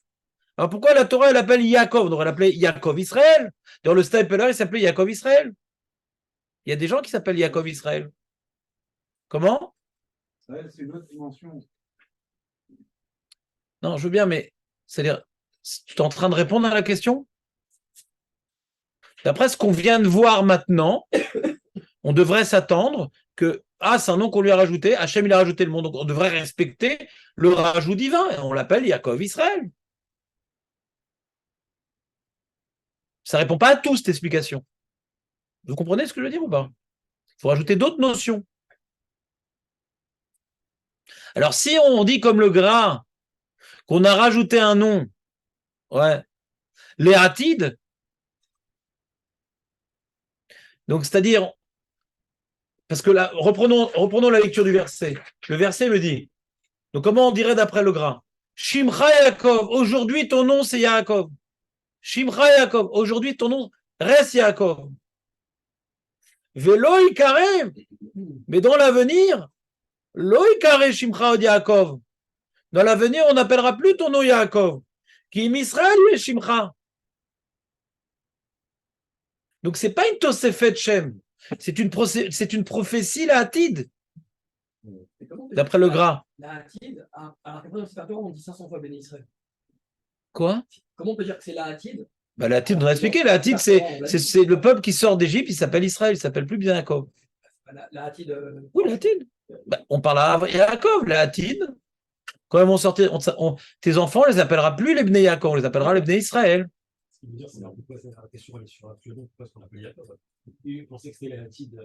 Alors pourquoi la Torah elle appelle Yaakov? On devrait l'appeler Yaakov Israël. Dans le Stapler, il s'appelait Yaakov Israël. Il y a des gens qui s'appellent Yaakov Israël. Comment? C'est une autre dimension. Non, je veux bien, mais c'est-à-dire, tu es en train de répondre à la question? D'après ce qu'on vient de voir maintenant, on devrait s'attendre que, c'est un nom qu'on lui a rajouté, Hachem il a rajouté le nom, donc on devrait respecter le rajout divin, et on l'appelle Yaakov Israël. Ça ne répond pas à tout, cette explication. Vous comprenez ce que je veux dire ou pas? Il faut rajouter d'autres notions. Alors, si on dit comme le gras, qu'on a rajouté un nom, ouais, Léatide, donc c'est-à-dire, parce que là, reprenons la lecture du verset. Le verset me dit, donc comment on dirait d'après le gras? Shimcha Yaakov, aujourd'hui ton nom c'est Yaakov. Shimcha Yaakov, aujourd'hui ton nom reste Yaakov. Velo Ikarem, mais dans l'avenir, Lo Ikare Shimcha od Yaakov. Dans l'avenir, on n'appellera plus ton nom Yaakov. Qui Israël est Shimcha. Donc c'est pas une Tosefet Shem, c'est une prophétie la Hatid, Et comment on peut d'après dire le gras. La Hatid, alors qu'après dans le on dit 500 fois béni Israël. Quoi? Comment on peut dire que c'est la Hatid? Bah, la Hatid, on a expliqué. La Hatid, c'est le peuple qui sort d'Égypte, il s'appelle Israël, il s'appelle plus bien Yaakov. La Hatid. Oui, la Hatid. Bah, on parle à Yaakov, la Hatid. Quand ils vont sortir, tes enfants, on les appellera plus les Bnei Yaakov, on les appellera les Bnei Israël. Ce qui veut dire, c'est pourquoi la question est sur un plus long, pourquoi est-ce qu'on appelle Yaakov? Ils pensaient que c'était la Hatid.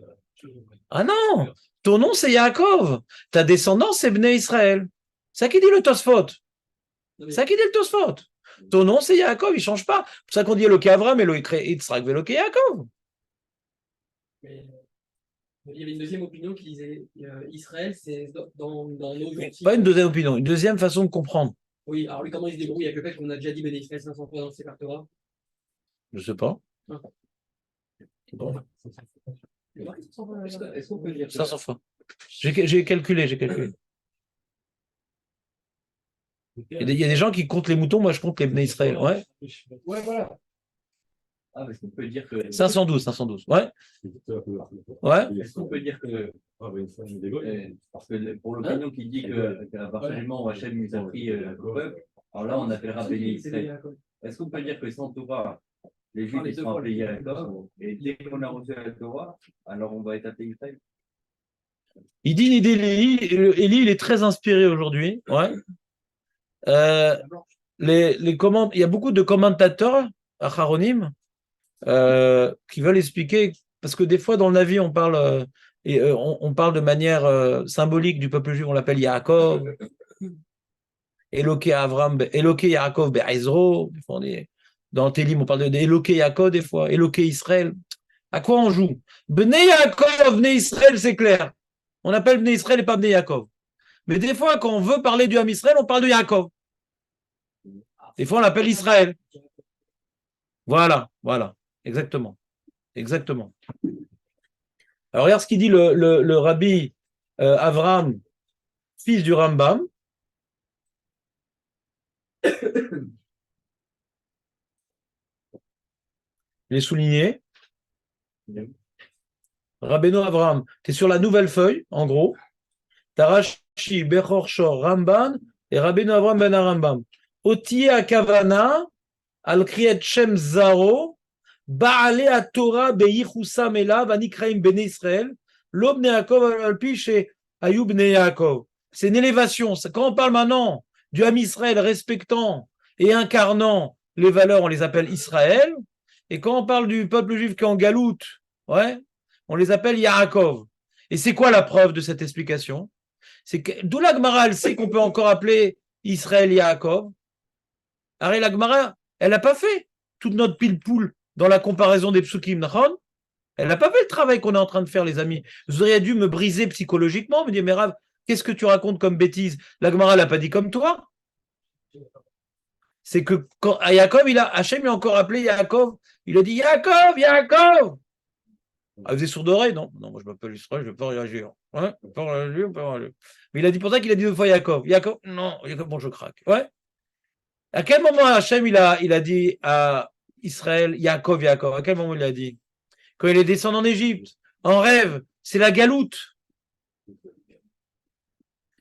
Ah non, ton nom c'est Yaakov, ta descendance c'est Bnei Israël. C'est ça qui dit le Tosfot. C'est ça qui dit le Tosfot. Ton nom c'est Yaakov, il ne change pas. C'est pour ça qu'on dit Eloké Avram, Eloké Yitzhak, Eloké Yaakov. Mais, il y avait une deuxième opinion qui disait Israël, c'est dans nos gentils. Pas une deuxième opinion, une deuxième façon de comprendre. Oui, alors lui, comment il se débrouille avec le fait qu'on a déjà dit béni Israël 500 fois dans ses cartes Torah? Je ne sais pas. Bon. Est-ce qu'on peut dire que 500 fois. J'ai calculé. Il y a des gens qui comptent les moutons, moi je compte les Bnei Israël. Ouais. Ouais, voilà. Ah, est-ce qu'on peut dire que 512. Ouais. Ouais. est-ce qu'on peut dire que parce que pour l'opinion qui dit qu'à partir du moment où Hachem nous a pris le peuple, alors là on appellera béni Israël. Est-ce qu'on peut dire que sans Torah, les Juifs ils seront appelés Yaakov, et dès qu'on a reçu la Torah, alors on va être appelé Israël? Il dit une idée, Élie, il est très inspiré aujourd'hui. Ouais. Il y a beaucoup de commentateurs, acharonim, qui veulent expliquer, parce que des fois dans le Navi, on parle, on parle de manière symbolique du peuple juif, on l'appelle Yaakov, Eloké Avram, Eloké Yaakov, Be'ezro, dans Télim, on parle de Eloké Yaakov des fois, Eloké Israël. À quoi on joue? Bnei Yaakov, Bnei Israël, c'est clair. On appelle Bnei Israël et pas Bnei Yaakov. Mais des fois, quand on veut parler du Ham Israël, on parle de Yaakov. Des fois, on l'appelle Israël. Voilà, exactement. Alors, regarde ce qu'il dit le rabbi Avram, fils du Rambam. Il est souligné. Rabbeinu Avram, tu es sur la nouvelle feuille, en gros. Tarashi, Bechor Shor, Ramban et Rabbeinu Avram ben Rambam. Otiye Akavana, Al Kriyat Shem Zaro, Baale a Torah Beyichusam Elav, Anikraim Bene Israël, Lob Yaakov Alpi chez Ayub Ne Yaakov. C'est une élévation. Quand on parle maintenant du Ham Israël respectant et incarnant les valeurs, on les appelle Israël. Et quand on parle du peuple juif qui est en galoute, ouais, on les appelle Yaakov. Et c'est quoi la preuve de cette explication? C'est que d'où la Gemara, elle sait qu'on peut encore appeler Israël Yaakov. Arrête, la Gemara, elle n'a pas fait toute notre pile-poule dans la comparaison des psukim, Nachon. Elle n'a pas fait le travail qu'on est en train de faire, les amis. Vous auriez dû me briser psychologiquement, me dire, mais Rav, qu'est-ce que tu racontes comme bêtise? La Gemara l'a pas dit comme toi. C'est que quand à Yaakov, Hachem a encore appelé Yaakov. Il a dit Yaakov. Ah, vous êtes sourd d'oreille? Non, moi je m'appelle Israël, je ne vais pas réagir. Ouais, je vais pas réagir. Mais il a dit pour ça qu'il a dit 2 fois Yaakov. Non, Yaakov, bon, je craque. Ouais. À quel moment Hachem il a dit à Israël Yaakov? À quel moment il a dit? Quand il est descendu en Égypte, en rêve, c'est la galoute.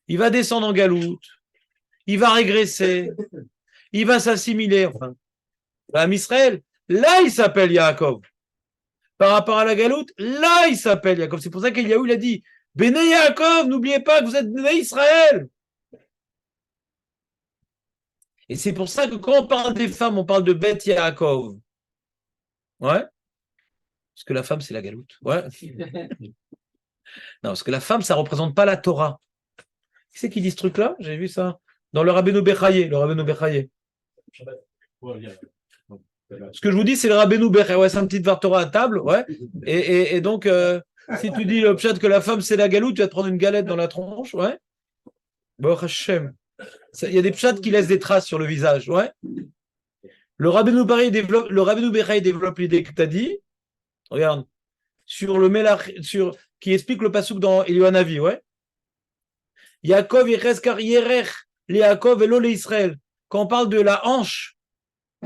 Il va descendre en galoute, il va régresser, il va s'assimiler. Enfin, l'âme Israël, là il s'appelle Yaakov. Par rapport à la galoute, là il s'appelle Yaakov. C'est pour ça qu'Eliaou il a dit Béné Yaakov, n'oubliez pas que vous êtes Béné Israël. Et c'est pour ça que quand on parle des femmes, on parle de Beth Yaakov. Ouais. Parce que la femme, c'est la galoute. Ouais. Non, parce que la femme, ça ne représente pas la Torah. Qui c'est qui dit ce truc-là? J'ai vu ça dans le Rabbeinu Bechaye. Ce que je vous dis, c'est le Rabbeinu Bechaye. Ouais, c'est un petit Var Torah à table. Ouais. Et donc, Si tu dis le pshat que la femme c'est la galoute, tu vas te prendre une galette dans la tronche, ouais. Bon, Hachem. Il y a des pshats qui laissent des traces sur le visage, ouais. Le Rabbeinu Bechaï développe l'idée que tu as dit. Regarde. Sur le Melach, qui explique le pasuk dans Elianavi, ouais. Yaakov Yerech Yerech, les Yaakov et l'Ole Israël. Quand on parle de la hanche,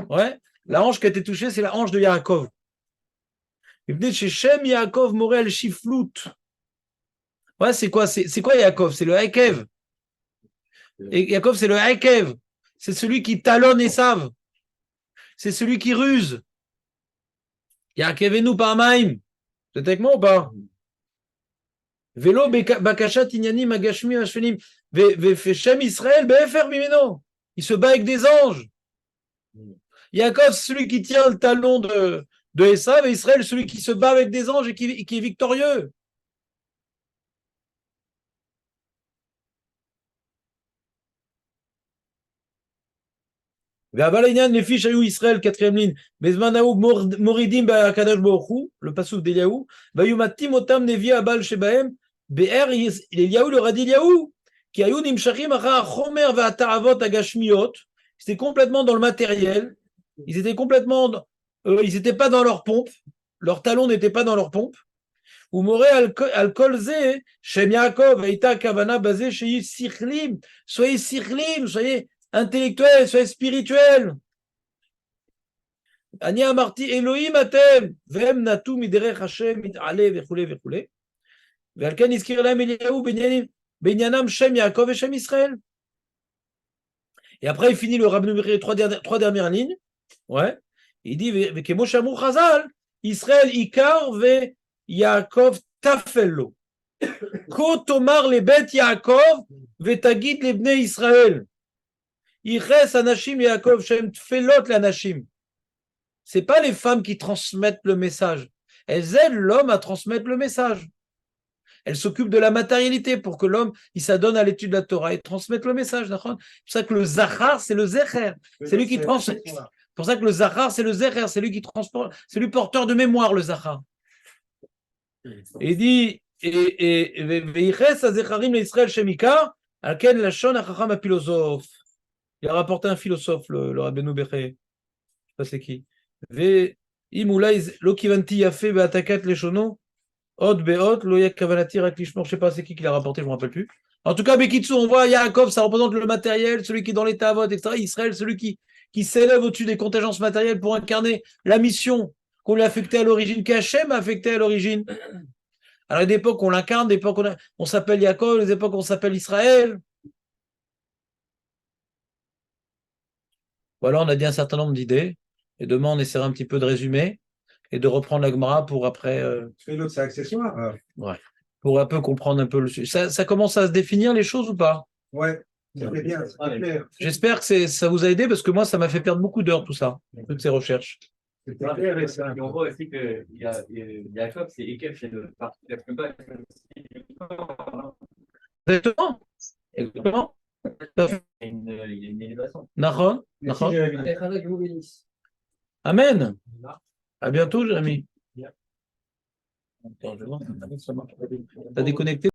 ouais, la hanche qui a été touchée, c'est la hanche de Yaakov. Chez Shem Yaakov Morel Shiflout. Ouais, c'est quoi Yaakov? C'est le Hakev. Et Yaakov, c'est le Hakev. C'est celui qui talonne Esav. C'est celui qui ruse. Yaakevenu Parmaim. Vous êtes avec moi ou pas? Vélo Bakashat Inyani Magashmi Ashvenim. Shem Israël Befer Bimeno. Il se bat avec des anges. Yaakov, c'est celui qui tient le talon de Esav, et Israël, celui qui se bat avec des anges et qui est victorieux. Les fiches Ayou Israël, quatrième ligne. Bezmanaou Moridim Kadash Bohu, le passouk d'Eliaou. Bayumatim Otam Nevi Abal Shebaem. BR Eliaou le Radi Eliaou. Qui Ayou Nimshachim Acha Chomer Va'ataravot Agashmiot. C'était complètement dans le matériel. Ils étaient complètement. Ils n'étaient pas dans leur pompe. Leurs talons n'étaient pas dans leur pompe. Ou Moré Al-Kolze, Shem Yaakov, Eita Kavana basé chez Sichlim. Soyez Sichlim, soyez intellectuel, soyez spirituel. Ani amarti Elohim atem, vem natu miderech Hashem mit'ale vechule vechule. Ve'alken iskir lahem Eliyahu benyanam Shem Yaakov et Shem Israël. Et après il finit le Rabbeinu Bechaï, trois dernières lignes. Ouais. Il dit vekemo shamu chazal, Israël ikar ve Yaakov tafello. Ko tomar le bet Yaakov vetagid le bnei Israël. Iches anashim Yaakov shem tfelot l'anashim. C'est pas les femmes qui transmettent le message. Elles aident l'homme à transmettre le message. Elles s'occupent de la matérialité pour que l'homme il s'adonne à l'étude de la Torah et transmette le message. C'est pour ça que le Zachar, c'est le Zecher. C'est lui qui transmet. C'est pour ça que le Zachar, c'est le Zecher. C'est lui qui transporte. C'est lui porteur de mémoire, le Zachar. Et il dit Veiches azecharim l'Israël shemika, alken lashon achacham apilosophe. Il a rapporté un philosophe, le Rabbeinu Bechaï. Je ne sais pas c'est qui. Lo kivanti yafe be'atakat leshono. Od be'ot, loyak kavanati rak lishmor. Je ne sais pas c'est qui l'a rapporté, je ne me rappelle plus. En tout cas, Bekitsu, on voit Yaakov, ça représente le matériel, celui qui est dans les tavot, etc. Israël, celui qui s'élève au-dessus des contingences matérielles pour incarner la mission qu'on lui a affectée à l'origine, qu'Hachem a affectée à l'origine. Alors, il y a des époques on l'incarne, des époques on s'appelle Yaakov, des époques on s'appelle Israël. Voilà, on a dit un certain nombre d'idées. Et demain, on essaiera un petit peu de résumer et de reprendre la Gemara pour après. L'autre, c'est accessoire. Ouais. Pour un peu comprendre un peu le sujet. Ça commence à se définir les choses ou pas? Ouais, ça fait bien, c'est clair. J'espère que ça vous a aidé parce que moi, ça m'a fait perdre beaucoup d'heures tout ça, toutes ces recherches. C'était clair et ça. Et on voit aussi que Yaakov, c'est Ekev chez le parti. Exactement. Exactement. Il y a une élévation. Nahon. Merci, Jérémy. Et Chazak vous bénisse. Amen. À bientôt, Jérémy. Attends, je vois. T'as déconnecté?